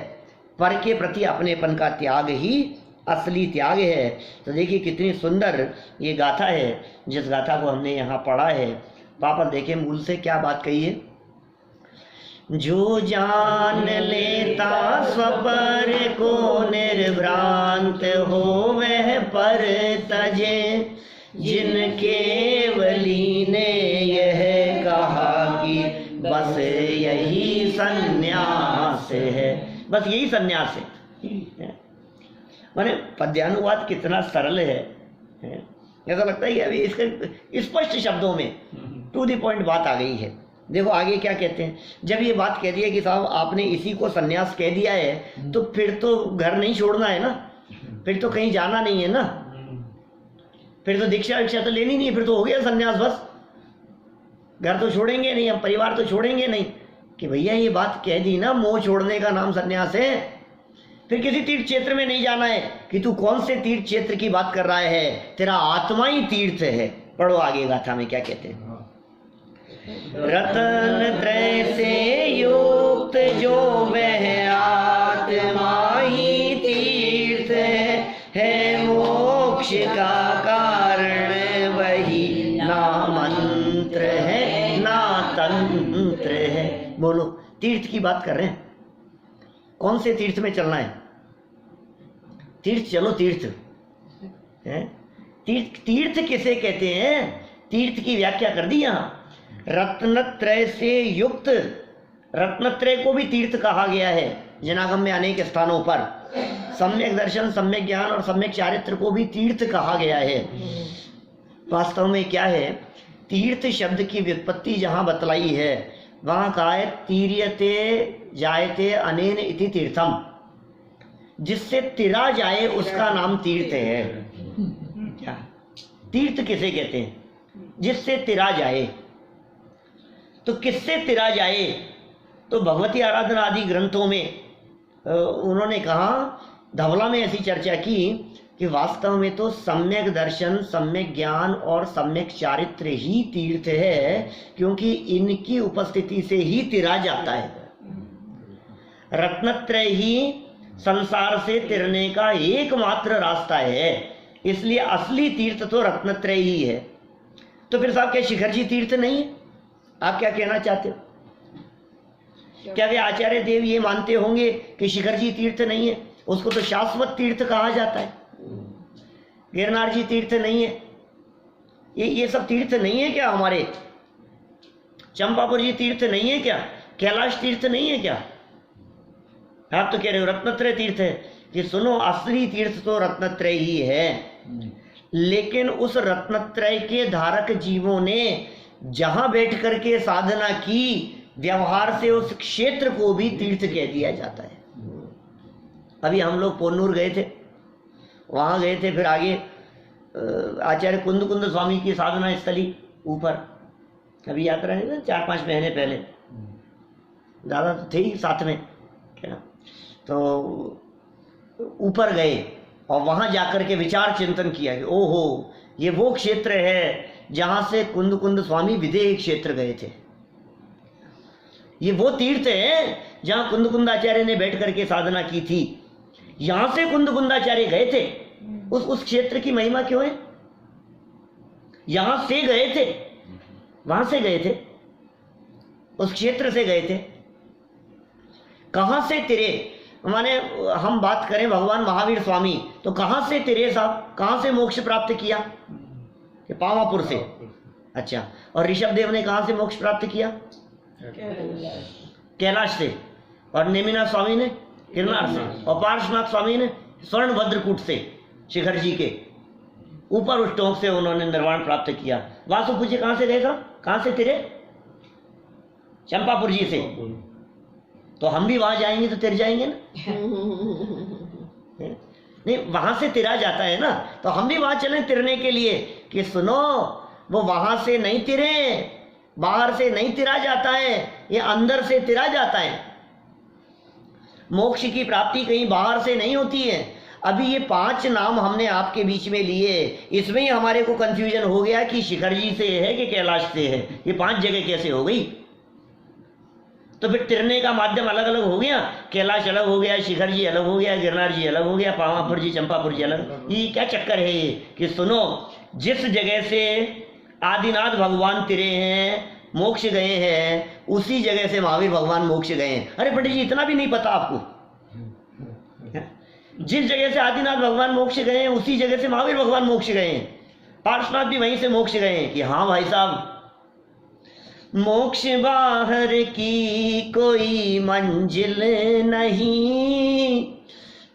पर के प्रति अपनेपन का त्याग ही असली त्याग है। तो देखिए कितनी सुंदर ये गाथा है जिस गाथा को हमने यहाँ पढ़ा है। वापस देखें मूल से क्या बात कही है। जो जान लेता स्वपर को निर्भ्रांत हो वह पर तजे, जिन केवली ने यह कहा कि बस यही संन्यास है। बस यही संन्यास है। माने पद्यानुवाद कितना सरल है। ऐसा लगता है कि अभी इसके स्पष्ट शब्दों में टू द पॉइंट बात आ गई है। देखो आगे क्या कहते हैं। जब ये बात कह दी है कि साहब आपने इसी को संन्यास कह दिया है तो फिर तो घर नहीं छोड़ना है ना, फिर तो कहीं जाना नहीं है ना, फिर तो दीक्षा विक्षा तो लेनी नहीं है, फिर तो हो गया संन्यास। बस घर तो छोड़ेंगे नहीं, हम परिवार तो छोड़ेंगे नहीं। कि भैया ये बात कह दी ना, मोह छोड़ने का नाम संन्यास है। फिर किसी तीर्थ क्षेत्र में नहीं जाना है कि तू कौन से तीर्थ क्षेत्र की बात कर रहा है, तेरा आत्मा ही तीर्थ है। पढ़ो आगे गाथा में क्या कहते हैं। रतन त्रय से युक्त जो वह आत्मा ही तीर्थ है, मोक्ष का कारण वही ना मंत्र है ना तंत्र है। बोलो तीर्थ की बात कर रहे हैं, कौन से तीर्थ में चलना है। तीर्थ चलो तीर्थ है। तीर्थ किसे कहते हैं, तीर्थ की व्याख्या कर दी यहाँ। रत्नत्रय से युक्त, रत्नत्रय को भी तीर्थ कहा गया है जनागम में अनेक स्थानों पर। सम्यक दर्शन, सम्यक ज्ञान और सम्यक चारित्र को भी तीर्थ कहा गया है। वास्तव में क्या है, तीर्थ शब्द की व्युत्पत्ति जहाँ बतलाई है वहाँ कहा है तीर्यते जायते अनेन इति तीर्थम, जिससे तिरा जाए उसका नाम तीर्थ है। क्या तीर्थ किसे कहते हैं, जिससे तिरा जाए। तो किससे तिरा जाए, तो भगवती आराधना आदि ग्रंथों में उन्होंने कहा, धवला में ऐसी चर्चा की कि वास्तव में तो सम्यक दर्शन, सम्यक ज्ञान और सम्यक चारित्र ही तीर्थ है, क्योंकि इनकी उपस्थिति से ही तिरा जाता है। रत्नत्रय ही संसार से तिरने का एकमात्र रास्ता है, इसलिए असली तीर्थ तो रत्नत्रय ही है। तो फिर साहब क्या शिखर जी तीर्थ नहीं है? आप क्या कहना चाहते हो? क्या वे आचार्य देव ये मानते होंगे कि शिखर जी तीर्थ नहीं है? उसको तो शाश्वत तीर्थ कहा जाता है। गिरनार जी तीर्थ नहीं है, ये सब तीर्थ नहीं है क्या? हमारे चंपापुर जी तीर्थ नहीं है क्या? कैलाश तीर्थ नहीं है क्या? आप तो कह रहे हो रत्नत्रय तीर्थ है। कि सुनो, असली तीर्थ तो रत्नत्रय ही है, लेकिन उस रत्नत्रय के धारक जीवों ने जहां बैठ करके साधना की, व्यवहार से उस क्षेत्र को भी तीर्थ कह दिया जाता है। अभी हम लोग पोन्नूर गए थे, वहां गए थे, फिर आगे आचार्य कुंद कुंद स्वामी की साधना स्थली ऊपर, अभी यात्रा है ना 4-5 महीने पहले, दादा तो थे ही साथ में, क्या तो ऊपर गए और वहां जाकर के विचार चिंतन किया कि ओहो, ये वो क्षेत्र है जहां से कुंद कुंद स्वामी विदेह क्षेत्र गए थे। ये वो तीर्थ है जहां कुंद कुंदाचार्य ने बैठ करके साधना की थी। यहां से कुंद कुंदाचार्य गए थे। उस क्षेत्र की महिमा क्यों है? यहां से गए थे, वहां से गए थे, उस क्षेत्र से गए थे। कहां से तिरे, माने हम बात करें भगवान महावीर स्वामी, तो कहां से तिरे साहब, कहां से मोक्ष प्राप्त किया? पावापुर से। अच्छा, और ऋषभ देव ने कहां से मोक्ष प्राप्त किया? कैलाश से। और नेमिनाथ स्वामी ने गिरनार से, और पार्श्वनाथ स्वामी ने स्वर्ण भद्रकूट से, शिखर जी के ऊपर उस टोंक से उन्होंने निर्वाण प्राप्त किया। वासु पूछे कहां से गए साहब, कहां से तिरे? चंपापुर जी से। तो हम भी वहां जाएंगे तो तिर जाएंगे ना? नहीं, वहां से तिरा जाता है ना, तो हम भी वहां चलें तिरने के लिए। कि सुनो, वो वहां से नहीं तिरे, बाहर से नहीं तिरा जाता है, ये अंदर से तिरा जाता है। मोक्ष की प्राप्ति कहीं बाहर से नहीं होती है। अभी ये 5 नाम हमने आपके बीच में लिए, इसमें ही हमारे को कंफ्यूजन हो गया कि शिखर जी से है कि कैलाश से है। ये 5 जगह कैसे हो गई? तो फिर तिरने का माध्यम अलग अलग हो गया, कैलाश अलग हो गया, शिखर जी अलग हो गया, गिरनार जी अलग हो गया, पावापुर जी चंपापुर जी अलग। ये क्या चक्कर है ये कि सुनो, जिस जगह से आदिनाथ भगवान तिरे हैं, मोक्ष गए हैं, उसी जगह से महावीर भगवान मोक्ष गए हैं। अरे पंडित जी इतना भी नहीं पता आपको? जिस जगह से आदिनाथ भगवान मोक्ष गए हैं उसी जगह से महावीर भगवान मोक्ष गए हैं, पार्श्वनाथ भी वहीं से मोक्ष गए हैं। कि हाँ भाई साहब, मोक्ष बाहर की कोई मंजिल नहीं,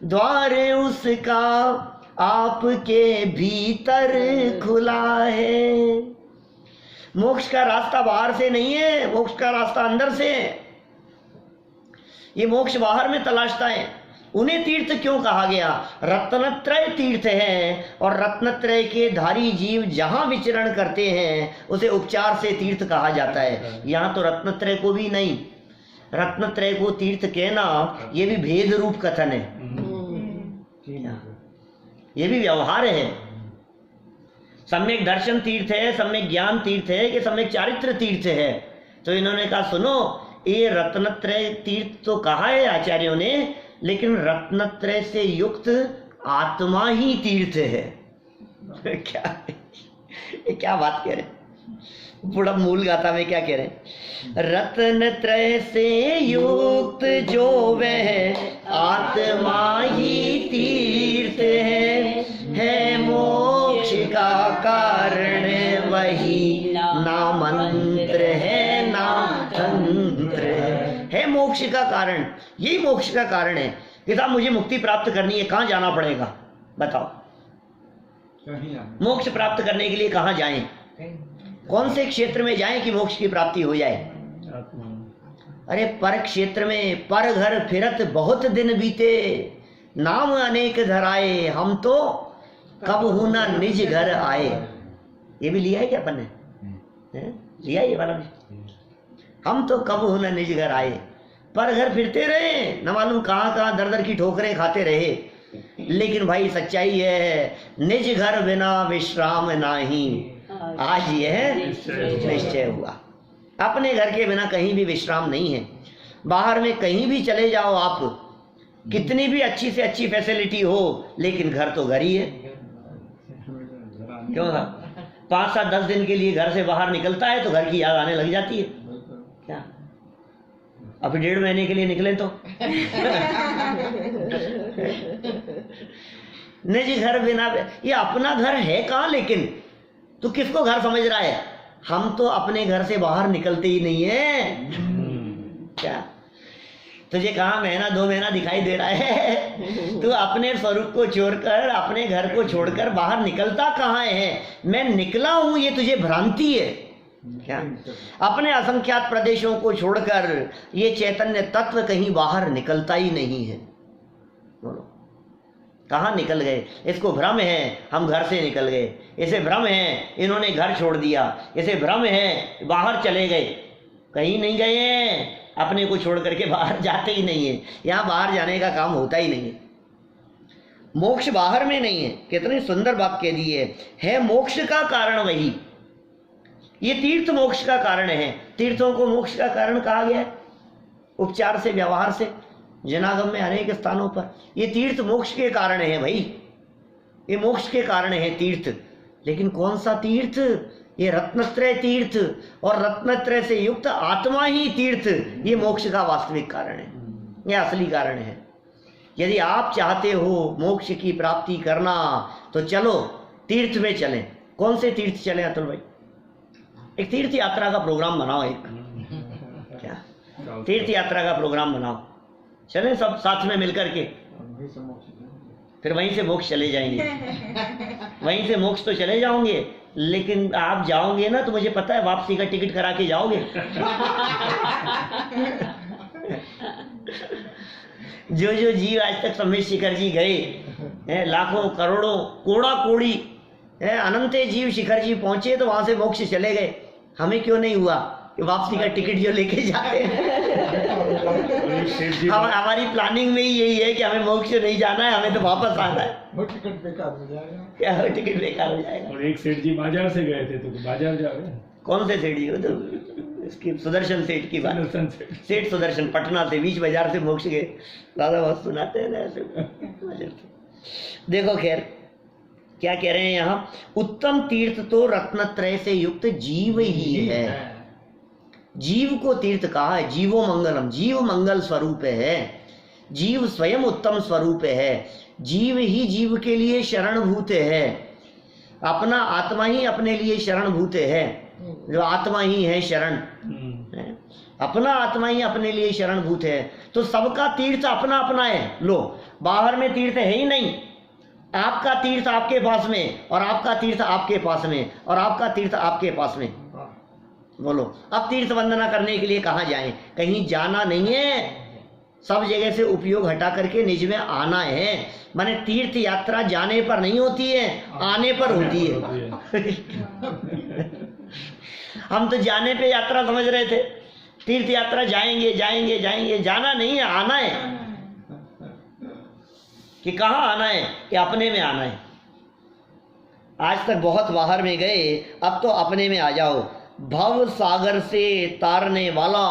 द्वार उसका आपके भीतर खुला है। मोक्ष का रास्ता बाहर से नहीं है, मोक्ष का रास्ता अंदर से है। ये मोक्ष बाहर में तलाशता है। उन्हें तीर्थ क्यों कहा गया? रत्नत्रय तीर्थ है, और रत्नत्रय के धारी जीव जहां विचरण करते हैं उसे उपचार से तीर्थ कहा जाता है। यहाँ तो रत्नत्रय को भी नहीं, रत्नत्रय को तीर्थ कहना ये भी भेद रूप कथन है, ये भी व्यवहार है। सम्यक दर्शन तीर्थ है, सम्यक ज्ञान तीर्थ है कि सम्यक चारित्र तीर्थ है? तो इन्होंने कहा सुनो, ये रत्नत्रय तीर्थ तो कहा है आचार्यों ने, लेकिन रत्नत्रय से युक्त आत्मा ही तीर्थ है। क्या बात कह रहे हैं? पूरा मूल गाथा में क्या कह रहे हैं? रत्नत्रय से युक्त जो वह आत्मा ही तीर्थ है मोक्ष का कारण वही, ना मंत्र है ना तंत्र है मोक्ष का कारण। यही मोक्ष का कारण है कि साहब मुझे मुक्ति प्राप्त करनी है, कहाँ जाना पड़ेगा बताओ? मोक्ष प्राप्त करने के लिए कहाँ जाएं? कौन से क्षेत्र में जाएं कि मोक्ष की प्राप्ति हो जाए? अरे पर क्षेत्र में पर घर फिरत बहुत दिन बीते, नाम अनेक धराए, हम तो कब हूं ना निज घर आए। ये भी लिया है क्या अपन ने? लिया ये वाला भी? हम तो कब हूं ना निज घर आए, पर घर फिरते रहे, न मालूम कहाँ कहाँ दर दर की ठोकरें खाते रहे। लेकिन भाई सच्चाई है, निज घर बिना विश्राम नाही, आज यह निश्चय हुआ। अपने घर के बिना कहीं भी विश्राम नहीं है। बाहर में कहीं भी चले जाओ आप, कितनी भी अच्छी से अच्छी फैसिलिटी हो, लेकिन घर तो घर ही है। क्यों? 5-7-10 दिन के लिए घर से बाहर निकलता है तो घर की याद आने लग जाती है। क्या अभी 1.5 महीने के लिए निकले तो निज घर बिना, ये अपना घर है कहाँ? लेकिन तू किसको घर समझ रहा है? हम तो अपने घर से बाहर निकलते ही नहीं है। क्या तुझे कहाँ महीना 2 महीना दिखाई दे रहा है? तू अपने स्वरूप को छोड़कर, अपने घर को छोड़कर बाहर निकलता कहाँ है? मैं निकला हूं ये तुझे भ्रांति है क्या? अपने असंख्यात प्रदेशों को छोड़कर ये चैतन्य तत्व कहीं बाहर निकलता ही नहीं है। बोलो कहाँ निकल गए? इसको भ्रम है हम घर से निकल गए, इसे भ्रम है इन्होंने घर छोड़ दिया, इसे भ्रम है बाहर चले गए। कहीं नहीं गए हैं, अपने को छोड़ करके बाहर जाते ही नहीं है। यहाँ बाहर जाने का काम होता ही नहीं है। मोक्ष बाहर में नहीं है। कितनी सुंदर बात कह दी है मोक्ष का कारण वही। ये तीर्थ मोक्ष का कारण है। तीर्थों को मोक्ष का कारण कहा गया है, उपचार से, व्यवहार से, जनागम में अनेक स्थानों पर। ये तीर्थ मोक्ष के कारण है भाई, ये मोक्ष के कारण है तीर्थ। लेकिन कौन सा तीर्थ? ये रत्नत्रय तीर्थ, और रत्नत्रय से युक्त आत्मा ही तीर्थ, ये मोक्ष का वास्तविक कारण है, ये असली कारण है। यदि आप चाहते हो मोक्ष की प्राप्ति करना तो चलो तीर्थ में चलें। कौन से तीर्थ चलें अतुल भाई? एक तीर्थ यात्रा का प्रोग्राम बनाओ, एक क्या तीर्थ यात्रा का प्रोग्राम बनाओ, चलें सब साथ में मिलकर के, फिर वहीं से मोक्ष चले जाएंगे। वहीं से मोक्ष तो चले जाओगे, लेकिन आप जाओगे ना तो मुझे पता है वापसी का टिकट करा के जाओगे। जो जो जीव आज तक सम्यक शिखर जी गए, लाखों करोड़ों कोड़ा कोड़ी अनंत जीव शिखर जी पहुंचे तो वहां से मोक्ष चले गए। हमें क्यों नहीं हुआ कि वापसी का टिकट जो लेके जाते हैं? हमारी प्लानिंग में ही यही है कि हमें मोक्ष नहीं जाना है, हमें तो वापस आना है। वो टिकट बेकार हो जाएगा। क्या वो टिकट बेकार हो जाएगा? और एक सेठ जी बाजार से गए थे तो बाजार जा रहे हैं। कौन से सेठ जी? तो इसकी सुदर्शन सेठ की बात, सुदर्शन सेठ। सेठ सुदर्शन पटना से, बीच बाजार से मोक्ष गए, दादा बहुत सुनाते हैं ना ऐसे। देखो खैर क्या कह रहे हैं यहाँ, उत्तम तीर्थ तो रत्नत्रय से युक्त जीव ही है। जीव को तीर्थ कहा है, जीवो मंगलम, जीव मंगल स्वरूप है, जीव स्वयं उत्तम स्वरूप है, जीव ही जीव के लिए शरणभूत है, अपना आत्मा ही अपने लिए शरणभूत है, जो आत्मा ही है शरण, अपना आत्मा ही अपने लिए शरणभूत है। तो सबका तीर्थ अपना अपना है। लो बाहर में तीर्थ है ही नहीं, आपका तीर्थ आपके पास में, और आपका तीर्थ आपके पास में, और आपका तीर्थ आपके पास में। बोलो अब तीर्थ वंदना करने के लिए कहाँ जाएं? कहीं जाना नहीं है, सब जगह से उपयोग हटा करके निज में आना है। माने तीर्थ यात्रा जाने पर नहीं होती है, आने पर होती है। हम तो जाने पे यात्रा समझ रहे थे, तीर्थ यात्रा जाएंगे जाएंगे जाएंगे, जाना नहीं है, आना है। कि कहाँ आना है? कि अपने में आना है। आज तक बहुत बाहर में गए, अब तो अपने में आ जाओ। भव सागर से तारने वाला,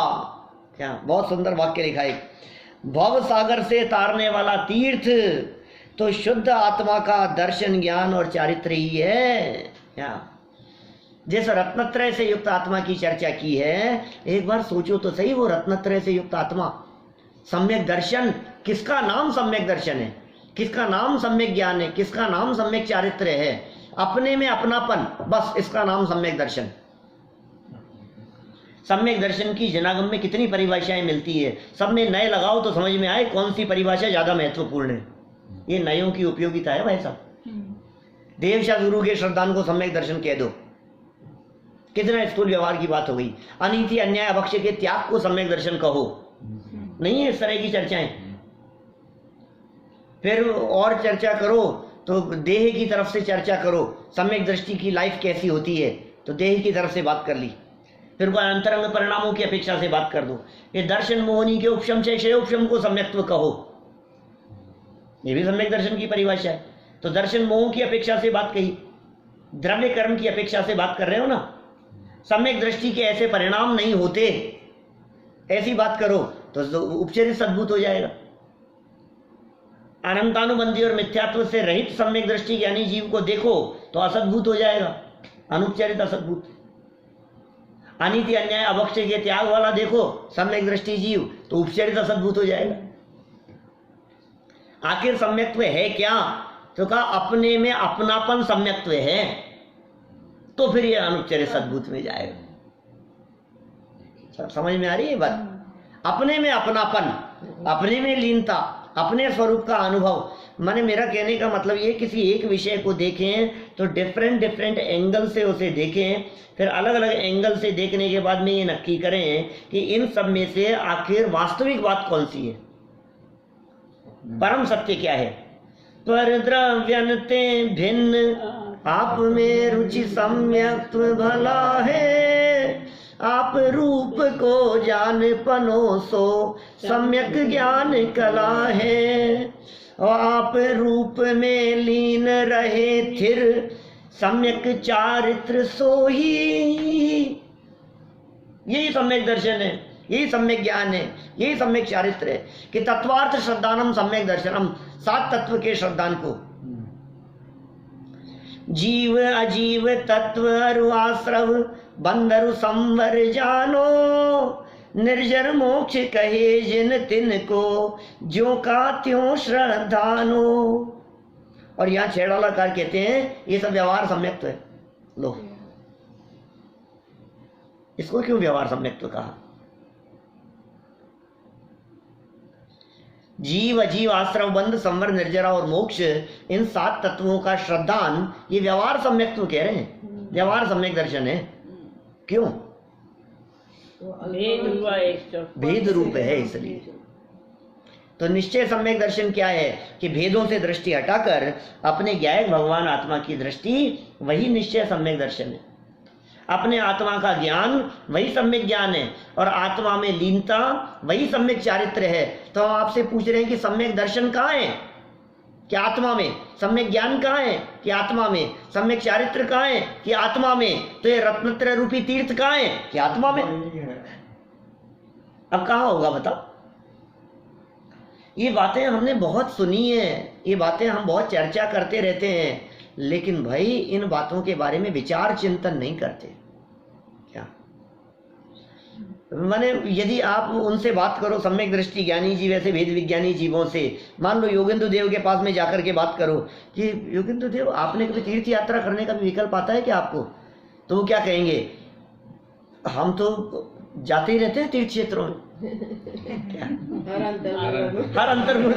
क्या बहुत सुंदर वाक्य लिखा है, भव सागर से तारने वाला तीर्थ तो शुद्ध आत्मा का दर्शन ज्ञान और चारित्र ही है। क्या जिस रत्नत्रय से युक्त आत्मा की चर्चा की है, एक बार सोचो तो सही, वो रत्नत्रय से युक्त आत्मा, सम्यक दर्शन, किसका नाम सम्यक दर्शन है, किसका नाम सम्यक ज्ञान है, किसका नाम सम्यक चारित्र है? अपने में अपनापन, बस इसका नाम सम्यक दर्शन। सम्यक दर्शन की जनागम में कितनी परिभाषाएं मिलती है, सब में नए लगाओ तो समझ में आए कौन सी परिभाषा ज्यादा महत्वपूर्ण है। ये नयों की उपयोगिता है भाई साहब। देवशा गुरु के श्रद्धान को सम्यक दर्शन कह दो, कितना स्थूल व्यवहार की बात हो गई। अनीति अन्याय अभक्ष के त्याग को सम्यक दर्शन कहो, नहीं है इस तरह की चर्चाएं। फिर और चर्चा करो तो देह की तरफ से चर्चा करो, सम्यक दृष्टि की लाइफ कैसी होती है, तो देह की तरफ से बात कर ली। फिर कोई अंतरंग परिणामों की अपेक्षा से बात कर दो। ये दर्शन मोहनी के उपशम से क्षयोपशम को सम्यक्त्व कहो, ये भी सम्यक दर्शन की परिभाषा है। तो दर्शन मोह की अपेक्षा से बात कही, द्रव्य कर्म की अपेक्षा से बात कर रहे हो ना। सम्यक दृष्टि के ऐसे परिणाम नहीं होते, ऐसी बात करो तो उपचरित सद्भूत हो जाएगा। अनंतानुबंधी और मिथ्यात्व से रहित सम्यक दृष्टि यानी जीव को देखो तो असद्भूत हो जाएगा, अनुपचरित असद्भूत। अनीति अन्याय अभक्ष के त्याग वाला देखो सम्यक दृष्टि जीव, तो उपचरित असद्भूत हो जाएगा। आखिर सम्यक्त्व है क्या? तो कहा अपने में अपनापन सम्यक्त्व है, तो फिर ये अनुपचरित सद्भूत में जाएगा। समझ में आ रही है बात? अपने में अपनापन, अपने में लीनता, अपने स्वरूप का अनुभव। माने मेरा कहने का मतलब ये, किसी एक विषय को देखें तो डिफरेंट डिफरेंट एंगल से उसे देखें, फिर अलग अलग एंगल से देखने के बाद में ये नक्की करें कि इन सब में से आखिर वास्तविक बात कौन सी है, परम सत्य क्या है। पर द्रव्यन्ते भिन्न आप में रुचि सम्यक्त्व भला है, आप रूप को जान पनो सो सम्यक ज्ञान कला है, और आप रूप में लीन रहे थिर सम्यक चारित्र सो ही। यही सम्यक दर्शन है, यही सम्यक ज्ञान है, यही सम्यक चारित्र है कि तत्वार्थ श्रद्धानम सम्यक दर्शनम, सात तत्व के श्रद्धान को जीव अजीव तत्व अरु आश्रव बंदरु संवर जानो, निर्जर मोक्ष कहे जिन तिन को ज्यों का त्यों श्रद्धानो। और यहाँ छेड़ालाकार कहते हैं ये सब व्यवहार सम्यक्त्व है। लो इसको क्यों व्यवहार सम्यक्त्व कहा? जीव अजीव आश्रव बंध संवर निर्जरा और मोक्ष, इन सात तत्वों का श्रद्धान ये व्यवहार सम्यक्त्व कह रहे हैं, व्यवहार सम्यक दर्शन है। क्यों? भेद रूप है इसलिए। तो निश्चय सम्यक दर्शन क्या है कि भेदों से दृष्टि हटाकर अपने ज्ञायक भगवान आत्मा की दृष्टि, वही निश्चय सम्यक दर्शन है। अपने आत्मा का ज्ञान वही सम्यक ज्ञान है, और आत्मा में लीनता वही सम्यक चारित्र है। तो हम आपसे पूछ रहे हैं कि सम्यक दर्शन कहाँ है? कि आत्मा में। सम्यक ज्ञान कहाँ है? कि आत्मा में। सम्यक चारित्र कहाँ है? कि आत्मा में। तो ये रत्नत्रय रूपी तीर्थ कहाँ है? कि आत्मा में। अब कहाँ होगा बताओ? ये बातें हमने बहुत सुनी है, ये बातें हम बहुत चर्चा करते रहते हैं, लेकिन भाई इन बातों के बारे में विचार चिंतन नहीं करते क्या? माने यदि आप उनसे बात करो, सम्यक दृष्टि ज्ञानी जीव ऐसे भेद विज्ञानी जीवों से, मान लो योगेंद्र देव के पास में जाकर के बात करो कि योगेंद्र देव आपने कभी तीर्थ यात्रा करने का भी विकल्प आता है क्या आपको? तो वो क्या कहेंगे? हम तो जाते ही रहते हैं तीर्थ क्षेत्रों में। हर अंतर्मुख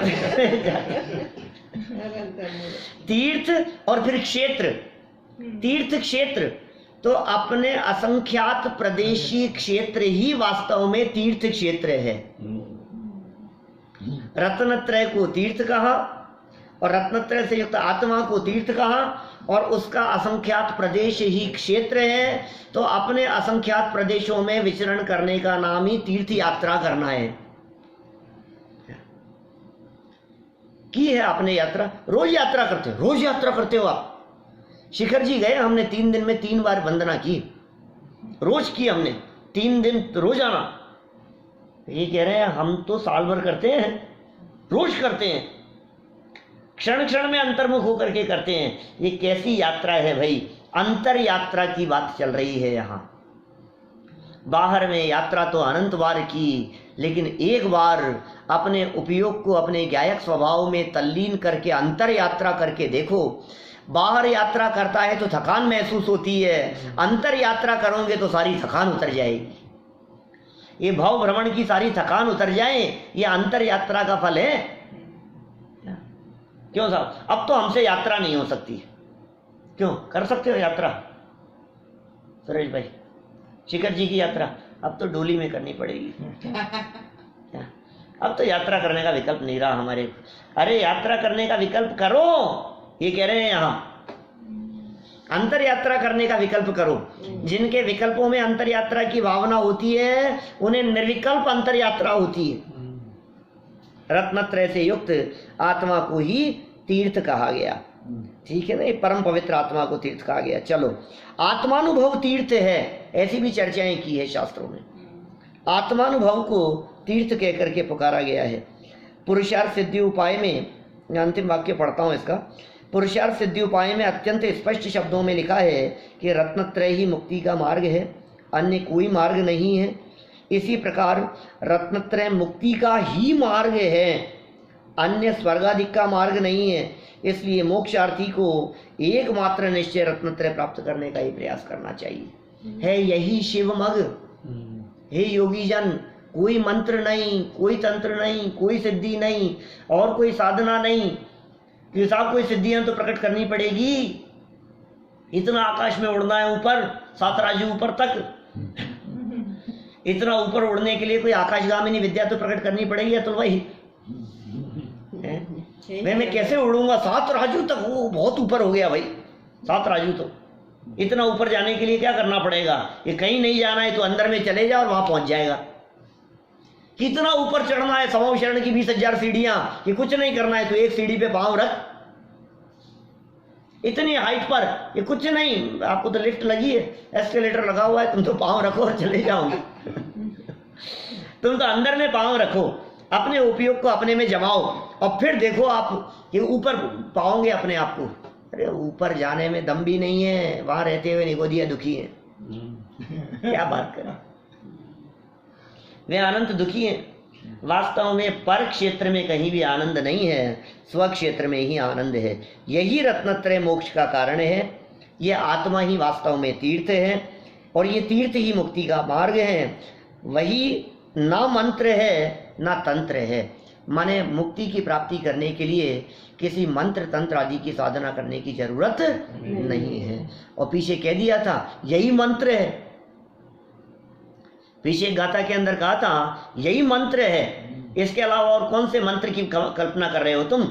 तीर्थ और फिर क्षेत्र। तीर्थ क्षेत्र तो अपने असंख्यात प्रदेशी क्षेत्र ही वास्तव में तीर्थ क्षेत्र है। रत्नत्रय को तीर्थ कहा और रत्नत्रय से युक्त आत्मा को तीर्थ कहा और उसका असंख्यात प्रदेश ही क्षेत्र है। तो अपने असंख्यात प्रदेशों में विचरण करने का नाम ही तीर्थ यात्रा करना है। की है आपने यात्रा? रोज यात्रा करते हो, रोज यात्रा करते हो आप। शिखर जी गए, हमने 3 दिन में 3 बार वंदना की, रोज की हमने 3 दिन रोजाना। ये कह रहे हैं हम तो साल भर करते हैं, रोज करते हैं, क्षण क्षण में अंतर्मुख होकर के करते हैं। ये कैसी यात्रा है भाई? अंतर यात्रा की बात चल रही है यहाँ। बाहर में यात्रा तो अनंत बार की, लेकिन एक बार अपने उपयोग को अपने गायक स्वभाव में तल्लीन करके अंतर यात्रा करके देखो। बाहर यात्रा करता है तो थकान महसूस होती है, अंतर यात्रा करोगे तो सारी थकान उतर जाएगी। ये भाव भ्रमण की सारी थकान उतर जाए, ये अंतर यात्रा का फल है। क्यों साहब? अब तो हमसे यात्रा नहीं हो सकती। क्यों? कर सकते हो यात्रा सुरेश भाई? शिखर जी की यात्रा अब तो डोली में करनी पड़ेगी। अब तो यात्रा करने का विकल्प नहीं रहा हमारे। अरे यात्रा करने का विकल्प करो, ये कह रहे हैं यहाँ। अंतर यात्रा करने का विकल्प करो। जिनके विकल्पों में अंतर यात्रा की भावना होती है उन्हें निर्विकल्प अंतर यात्रा होती है। रत्नत्रय से युक्त आत्मा को ही तीर्थ कहा गया, ठीक है ना? ये परम पवित्र आत्मा को तीर्थ कहा गया। चलो, आत्मानुभव तीर्थ है, ऐसी भी चर्चाएं की है शास्त्रों में। आत्मानुभव को तीर्थ कह करके पुकारा गया है। पुरुषार्थ सिद्धि उपाय में, अंतिम वाक्य पढ़ता हूं इसका। पुरुषार्थ सिद्धि उपाय में अत्यंत स्पष्ट शब्दों में लिखा है कि रत्नत्रय ही मुक्ति का मार्ग है, अन्य कोई मार्ग नहीं है। इसी प्रकार रत्नत्रय मुक्ति का ही मार्ग है, अन्य स्वर्गाधिक का मार्ग नहीं है। इसलिए मोक्षार्थी को एकमात्र निश्चय रत्नत्रय प्राप्त करने का ही प्रयास करना चाहिए। है यही शिव मग। हे योगी जन, कोई मंत्र नहीं, कोई तंत्र नहीं, कोई सिद्धि नहीं और कोई साधना नहीं कि साहब कोई सिद्धियां तो प्रकट करनी पड़ेगी, इतना आकाश में उड़ना है ऊपर, 7 राज्य ऊपर तक। इतना ऊपर उड़ने के लिए कोई आकाशगामिनी विद्या तो प्रकट करनी पड़ेगी। तो भाई मैं कैसे उड़ूंगा 7 राजू तक? वो बहुत ऊपर हो गया भाई, 7 राजू तो। इतना ऊपर जाने के लिए क्या करना पड़ेगा? ये कहीं नहीं जाना है तो अंदर में चले जा और वहां पहुंच जाएगा। कितना ऊपर चढ़ना है? समाव शरण की 20,000 सीढ़ियां, कि कुछ नहीं करना है तो एक सीढ़ी पे पांव रख, इतनी हाइट पर। ये कुछ नहीं, आपको तो लिफ्ट लगी है, एस्केलेटर लगा हुआ है, तुम तो पांव रखो और चले जाओगे। तुम तो अंदर में पांव रखो, अपने उपयोग को अपने में जमाओ और फिर देखो आप ये ऊपर पाओगे अपने आप को। अरे ऊपर जाने में दम भी नहीं है, वहां रहते हुए निगोदिया दुखी है। क्या बात करें, वे अनंत दुखी हैं। वास्तव में पर क्षेत्र में कहीं भी आनंद नहीं है, स्व क्षेत्र में ही आनंद है। यही रत्नत्रय मोक्ष का कारण है। यह आत्मा ही वास्तव में तीर्थ है और ये तीर्थ ही मुक्ति का मार्ग है। वही ना मंत्र है ना तंत्र है। माने मुक्ति की प्राप्ति करने के लिए किसी मंत्र तंत्र आदि की साधना करने की जरूरत नहीं है। और पीछे कह दिया था यही मंत्र है, पीछे गाथा के अंदर कहा था यही मंत्र है, इसके अलावा और कौन से मंत्र की कल्पना कर रहे हो तुम?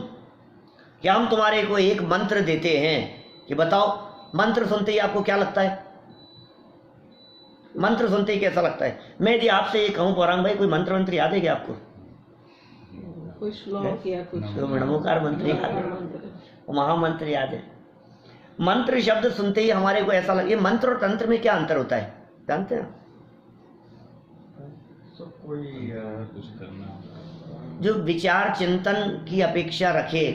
क्या हम तुम्हारे को एक मंत्र देते हैं कि बताओ, मंत्र सुनते ही आपको क्या लगता है? मंत्र सुनते ही कैसा लगता है? मैं यदि आपसे ये कहूं पौरांग भाई, कोई मंत्र याद है क्या आपको? कुछ श्लोक या कुछ मणमोकार मंत्र याद है, महामंत्र याद है। मंत्र शब्द सुनते ही हमारे को ऐसा लगे। मंत्र और तंत्र में क्या अंतर होता है जानते हैं? कुछ करना, जो विचार चिंतन की अपेक्षा रखे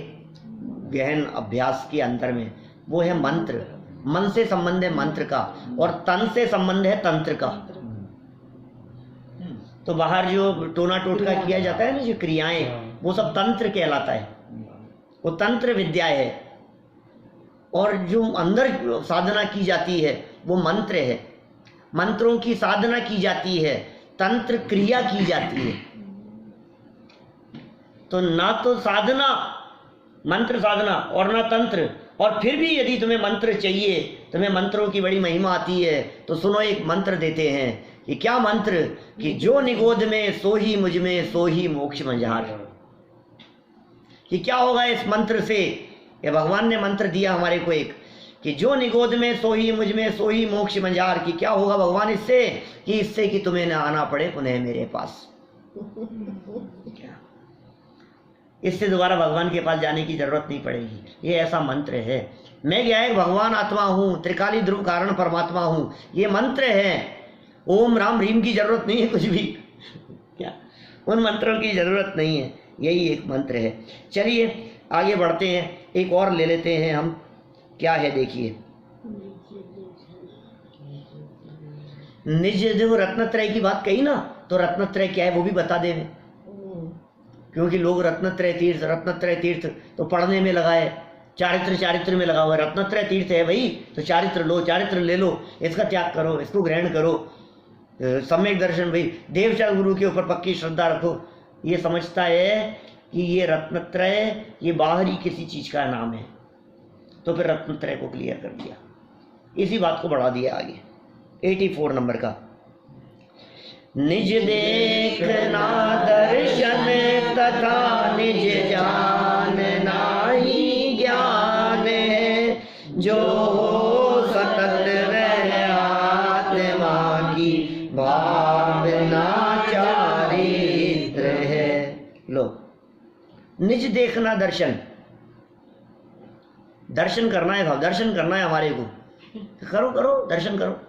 गहन अभ्यास के अंतर में, वो है मंत्र। मन से संबंध है मंत्र का, और तन से संबंध है तंत्र का। तो बाहर जो टोना टोटका किया जाता है ना, जो क्रियाएं, वो सब तंत्र कहलाता है, वो तंत्र विद्या है। और जो अंदर साधना की जाती है वो मंत्र है। मंत्रों की साधना की जाती है, तंत्र क्रिया की जाती है। तो ना तो साधना, मंत्र साधना, और ना तंत्र। और फिर भी यदि तुम्हें मंत्र चाहिए, तुम्हें मंत्रों की बड़ी महिमा आती है, तो सुनो, एक मंत्र देते हैं। कि क्या मंत्र? कि जो निगोद में सो ही मुझ में सो ही मोक्ष मझार। कि क्या होगा इस मंत्र से? ये भगवान ने मंत्र दिया हमारे को एक, कि जो निगोद में सो ही मुझ में सो ही मोक्ष मझार। कि क्या होगा भगवान इससे? कि इससे कि तुम्हें ना आना पड़े पुनः मेरे पास। इससे दोबारा भगवान के पास जाने की जरूरत नहीं पड़ेगी। ये ऐसा मंत्र है। मैं क्या है? भगवान आत्मा हूँ, त्रिकाली ध्रुव कारण परमात्मा हूँ, ये मंत्र है। ओम राम रीम की जरूरत नहीं है कुछ भी, क्या उन मंत्रों की जरूरत नहीं है, यही एक मंत्र है। चलिए आगे बढ़ते हैं, एक और ले लेते हैं हम। क्या है देखिए, निज जो रत्नत्रय की बात कही ना, तो रत्नत्रय क्या है वो भी बता दे। क्योंकि लोग रत्नत्रय तीर्थ तो पढ़ने में लगाए, चारित्र में लगा हुआ है। रत्नत्रय तीर्थ है भाई, तो चारित्र लो, चारित्र ले लो, इसका त्याग करो, इसको ग्रहण करो। सम्यक दर्शन भाई, देवचर गुरु के ऊपर पक्की श्रद्धा रखो। ये समझता है कि ये रत्नत्रय ये बाहरी किसी चीज का नाम है, तो फिर रत्नत्रय को क्लियर कर दिया, इसी बात को बढ़ा दिया आगे 84 नंबर का। निज देखना दर्शन तथा निज जान नाही ज्ञान, जो सतत वह आत्मा की भावना चारित्र है। लो, निज देखना दर्शन, दर्शन करना है भाव, दर्शन करना है हमारे को। करो करो दर्शन करो।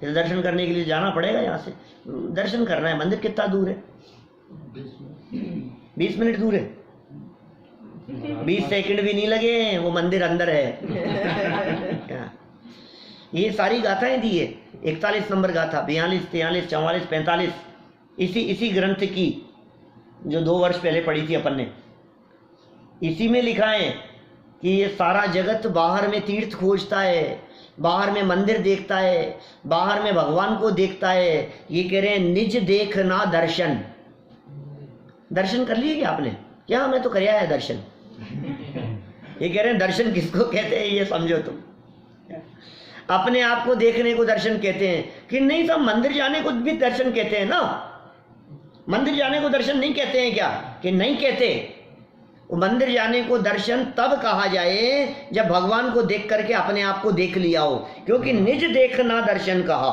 फिर दर्शन करने के लिए जाना पड़ेगा, यहाँ से दर्शन करना है। मंदिर कितना दूर है? 20 मिनट दूर है, 20 सेकंड भी नहीं लगे, वो मंदिर अंदर है। ये सारी गाथाएं दी है, 41 नंबर गाथा, 42, 43, 44, 45, इसी ग्रंथ की जो 2 वर्ष पहले पढ़ी थी अपन ने, इसी में लिखा है कि ये सारा जगत बाहर में तीर्थ खोजता है, बाहर में मंदिर देखता है, बाहर में भगवान को देखता है। ये कह रहे हैं निज देखना दर्शन। दर्शन कर लिए क्या आपने? क्या मैं तो कराया है दर्शन। ये कह रहे हैं दर्शन किसको कहते हैं ये समझो तुम। अपने आप को देखने को दर्शन कहते हैं कि नहीं? सब मंदिर जाने को भी दर्शन कहते हैं ना। मंदिर जाने को दर्शन नहीं कहते हैं क्या? कि नहीं कहते। मंदिर जाने को दर्शन तब कहा जाए जब भगवान को देख करके अपने आप को देख लिया हो, क्योंकि निज देखना दर्शन कहा।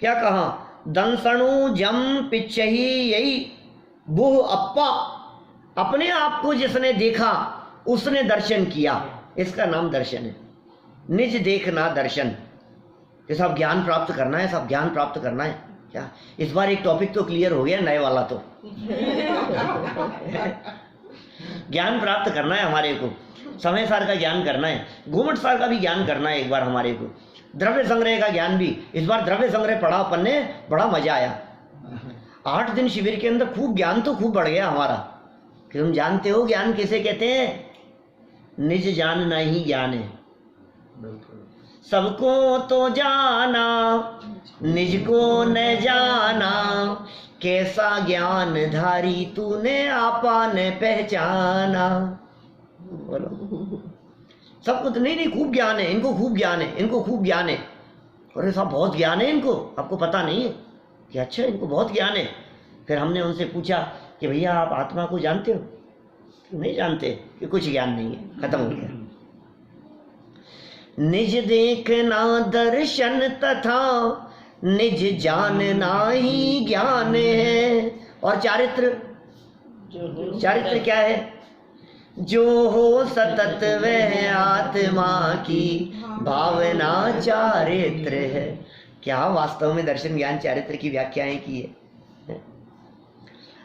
क्या कहा? दंसणु जम पिछही यही बुह अप्पा। अपने आप को जिसने देखा उसने दर्शन किया, इसका नाम दर्शन है। निज देखना दर्शन। ये सब ज्ञान प्राप्त करना है, सब ज्ञान प्राप्त करना है। क्या इस बार एक टॉपिक तो क्लियर हो गया, नए वाला तो ज्ञान प्राप्त करना है हमारे को। समय सार का ज्ञान करना है, घूमट सार का भी ज्ञान करना है एक बार हमारे को। द्रव्य संग्रह का ज्ञान भी इस बार द्रव्य संग्रह पढ़ा अपन ने, बड़ा मजा आया। 8 दिन शिविर के अंदर खूब ज्ञान तो खूब बढ़ गया हमारा। कि तुम जानते हो ज्ञान किसे कहते हैं? निज जानना ही ज्ञान है। सबको तो जाना निज को न जाना, कैसा ज्ञान धारी तूने आपा न पहचाना। बोलो, सबको तो नहीं खूब ज्ञान है, इनको खूब ज्ञान है, इनको खूब ज्ञान है। अरे साहब बहुत ज्ञान है इनको, आपको पता नहीं है कि अच्छा इनको बहुत ज्ञान है। फिर हमने उनसे पूछा कि भैया आप आत्मा को जानते हो? नहीं जानते, कि कुछ ज्ञान नहीं है, खत्म हो गया। निज देखना दर्शन तथा निज जानना ही ज्ञान है। और चारित्र, चारित्र क्या है? जो हो सतत वह आत्मा की भावना चारित्र है। क्या वास्तव में दर्शन ज्ञान चारित्र की व्याख्याएं की है?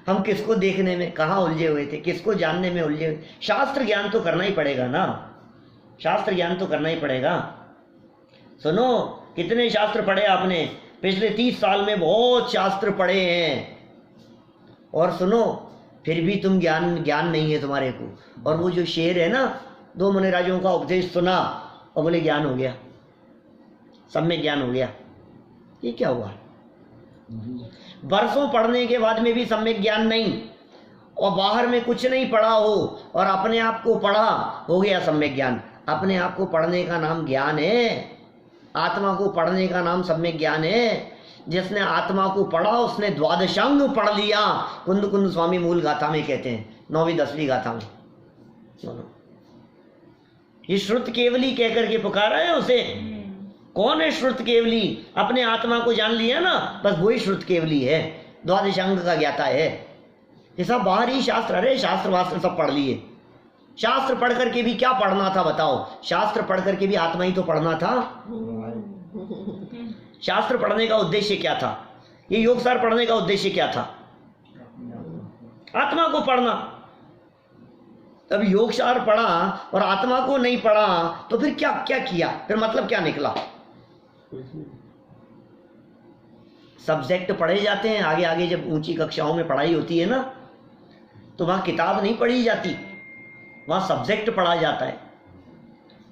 हम किसको देखने में कहाँ उलझे हुए थे, किसको जानने में उलझे हुए? शास्त्र ज्ञान तो करना ही पड़ेगा ना, शास्त्र ज्ञान तो करना ही पड़ेगा। सुनो, कितने शास्त्र पढ़े आपने? पिछले 30 साल में बहुत शास्त्र पढ़े हैं, और सुनो फिर भी तुम ज्ञान नहीं है तुम्हारे को। और वो जो शेर है ना, 2 मुनिराजों का उपदेश सुना और बोले ज्ञान हो गया, सब में ज्ञान हो गया। ये क्या हुआ? बरसों पढ़ने के बाद में भी सम्यक ज्ञान नहीं, और बाहर में कुछ नहीं पढ़ा हो और अपने आप को पढ़ा, हो गया सम्यक ज्ञान। अपने आप को पढ़ने का नाम ज्ञान है, आत्मा को पढ़ने का नाम सम्यक ज्ञान है। जिसने आत्मा को पढ़ा उसने द्वादशांग पढ़ लिया, कुंद कुंद स्वामी मूल गाथा में कहते हैं, 9वीं 10वीं गाथा में। ये श्रुत केवली कह करके पुकारा है उसे। कौन है श्रुत केवली? अपने आत्मा को जान लिया ना, बस वही श्रुत केवली है, द्वादशांग का ज्ञाता है। ये सब बाहरी शास्त्र, अरे शास्त्र वास्त्र सब पढ़ लिए। शास्त्र पढ़ करके भी क्या पढ़ना था बताओ? शास्त्र पढ़ करके भी आत्मा ही तो पढ़ना था। शास्त्र पढ़ने का उद्देश्य क्या था? ये योगसार पढ़ने का उद्देश्य क्या था? आत्मा को पढ़ना। तब योगसार पढ़ा और आत्मा को नहीं पढ़ा तो फिर क्या क्या किया? फिर मतलब क्या निकला? सब्जेक्ट पढ़े जाते हैं आगे आगे, जब ऊंची कक्षाओं में पढ़ाई होती है ना, तो वहां किताब नहीं पढ़ी जाती, वहां सब्जेक्ट पढ़ा जाता है,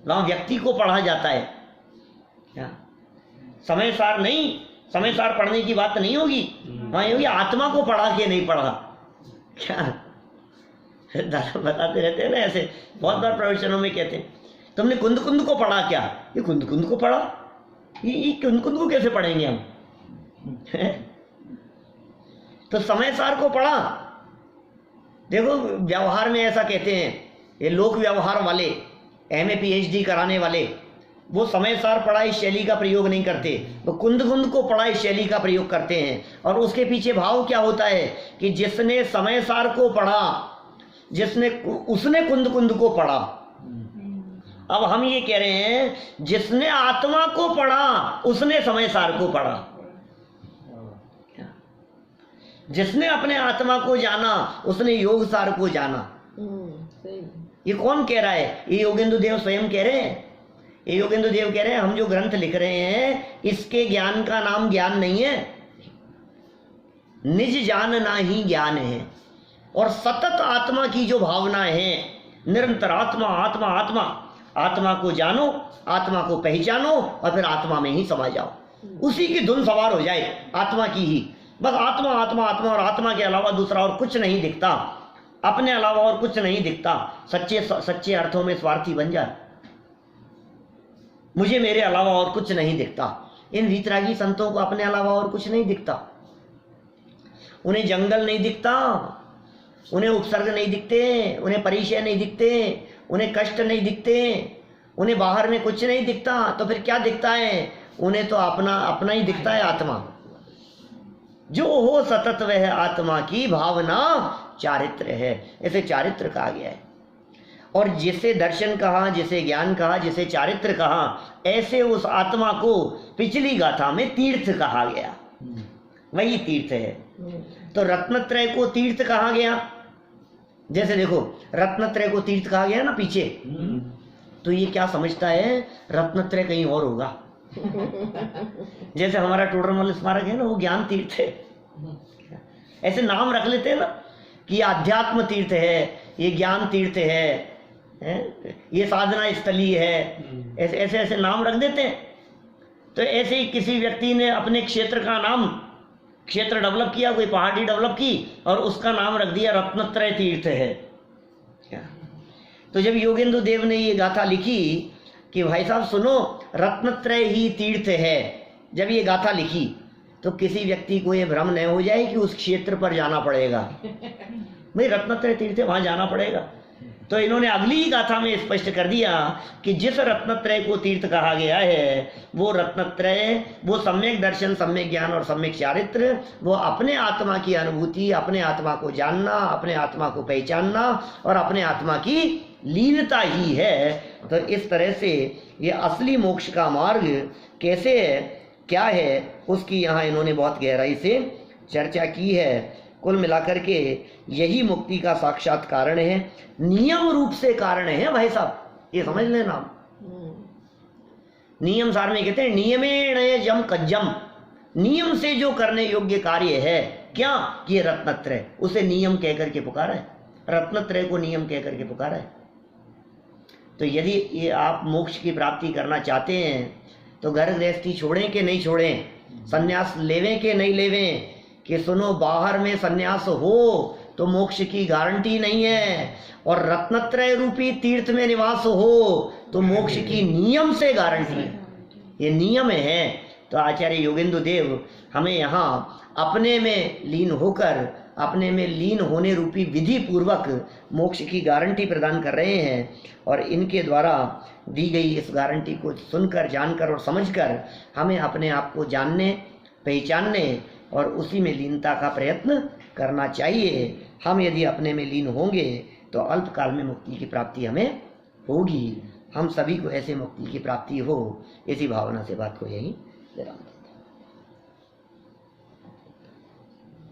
वहां व्यक्ति को पढ़ा जाता है। क्या समय सार नहीं, समय सार पढ़ने की बात नहीं होगी, वहां ये होगी आत्मा को पढ़ा के नहीं पढ़ा। क्या दादा बताते रहते हैं ना, ऐसे बहुत बार प्रवचनों में कहते हैं, तुमने कुंद कुंद को पढ़ा क्या? ये कुंद कुंद को पढ़ा, ये कुंद कुंद को कैसे पढ़ेंगे हम? तो समय सार को पढ़ा। देखो व्यवहार में ऐसा कहते हैं, ये लोक व्यवहार वाले, MA PhD कराने वाले, वो समय सार पढ़ा इस शैली का प्रयोग नहीं करते, वो कुंद कुंद को पढ़ा इस शैली का प्रयोग करते हैं। और उसके पीछे भाव क्या होता है कि जिसने समय सार को पढ़ा, उसने कुंद कुंद को पढ़ा। अब हम ये कह रहे हैं जिसने आत्मा को पढ़ा उसने समय सार को पढ़ा। जिसने अपने आत्मा को जाना उसने योग सार को जाना। ये कौन कह रहा है? ये योगेंद्र देव स्वयं कह रहे हैं। ये योगेंद्र देव कह रहे हैं हम जो ग्रंथ लिख रहे हैं इसके ज्ञान का नाम ज्ञान नहीं है, निज जानना ही ज्ञान है। और सतत आत्मा की जो भावना है, निरंतर आत्मा आत्मा आत्मा, आत्मा को जानो, आत्मा को पहचानो और फिर आत्मा में ही समा जाओ, उसी की धुन सवार हो जाए, आत्मा की ही। बस आत्मा आत्मा आत्मा, और आत्मा के अलावा दूसरा और कुछ नहीं दिखता, अपने अलावा और कुछ नहीं दिखता। सच्चे अर्थों में स्वार्थी बन जाए, मुझे मेरे अलावा और कुछ नहीं दिखता। इन वीतरागी संतों को अपने अलावा और कुछ नहीं दिखता। उन्हें जंगल नहीं दिखता, उन्हें उपसर्ग नहीं दिखते, उन्हें परिचय नहीं दिखते, उन्हें कष्ट नहीं दिखते, उन्हें बाहर में कुछ नहीं दिखता। तो फिर क्या दिखता है? उन्हें तो अपना अपना ही दिखता है, आत्मा। जो हो सतत वह आत्मा की भावना चारित्र है, ऐसे चारित्र कहा गया है। और जिसे दर्शन कहा, जिसे ज्ञान कहा, जिसे चारित्र कहा, ऐसे उस आत्मा को पिछली गाथा में तीर्थ कहा गया, वही तीर्थ है। तो रत्नत्रय को तीर्थ कहा गया। जैसे देखो रत्नत्रय को तीर्थ कहा गया ना पीछे, तो ये क्या समझता है रत्नत्रय कहीं और होगा। जैसे हमारा टोडरमल स्मारक है ना, वो ज्ञान तीर्थ है। ऐसे नाम रख लेते हैं ना कि अध्यात्म तीर्थ है, ये ज्ञान तीर्थ है, ये साधना स्थली है, ऐसे ऐसे ऐसे नाम रख देते हैं। तो ऐसे ही किसी व्यक्ति ने अपने क्षेत्र का नाम, क्षेत्र डेवलप किया, कोई पहाड़ी डेवलप की और उसका नाम रख दिया रत्नत्रय तीर्थ है। तो जब योगेंद्र देव ने ये गाथा लिखी कि भाई साहब सुनो रत्नत्रय ही तीर्थ है, जब ये गाथा लिखी तो किसी व्यक्ति को ये भ्रम नहीं हो जाए कि उस क्षेत्र पर जाना पड़ेगा। भाई रत्नत्रय तीर्थ है, वहां जाना पड़ेगा। तो इन्होंने अगली ही गाथा में स्पष्ट कर दिया कि जिस रत्नत्रय को तीर्थ कहा गया है वो रत्नत्रय, वो सम्यक दर्शन, सम्यक ज्ञान और सम्यक चारित्र, वो अपने आत्मा की अनुभूति, अपने आत्मा को जानना, अपने आत्मा को पहचानना और अपने आत्मा की लीनता ही है। तो इस तरह से ये असली मोक्ष का मार्ग कैसे है क्या है उसकी यहाँ इन्होंने बहुत गहराई से चर्चा की है। कुल मिलाकर के यही मुक्ति का साक्षात कारण है, नियम रूप से कारण है भाई साहब, ये समझ लेना। नियम सार में कहते हैं नियमेण जम कज्जम, नियम से जो करने योग्य कार्य है, क्या कि ये रत्नत्रय, उसे नियम कह करके पुकारा है, रत्नत्रय को नियम कह करके पुकारा है। तो यदि ये आप मोक्ष की प्राप्ति करना चाहते हैं तो घर गृहस्थी छोड़ें कि नहीं छोड़ें, सन्यास लेवें कि नहीं लेवें, कि सुनो बाहर में सन्यास हो तो मोक्ष की गारंटी नहीं है, और रत्नत्रय रूपी तीर्थ में निवास हो तो मोक्ष की नियम से गारंटी है, ये नियम है। तो आचार्य योगेंद्र देव हमें यहाँ अपने में लीन होकर, अपने में लीन होने रूपी विधि पूर्वक मोक्ष की गारंटी प्रदान कर रहे हैं, और इनके द्वारा दी गई इस गारंटी को सुनकर, जानकर और समझकर हमें अपने आप को जानने, पहचानने और उसी में लीनता का प्रयत्न करना चाहिए। हम यदि अपने में लीन होंगे तो अल्पकाल में मुक्ति की प्राप्ति हमें होगी। हम सभी को ऐसे मुक्ति की प्राप्ति हो, इसी भावना से बात को यहीं विराम।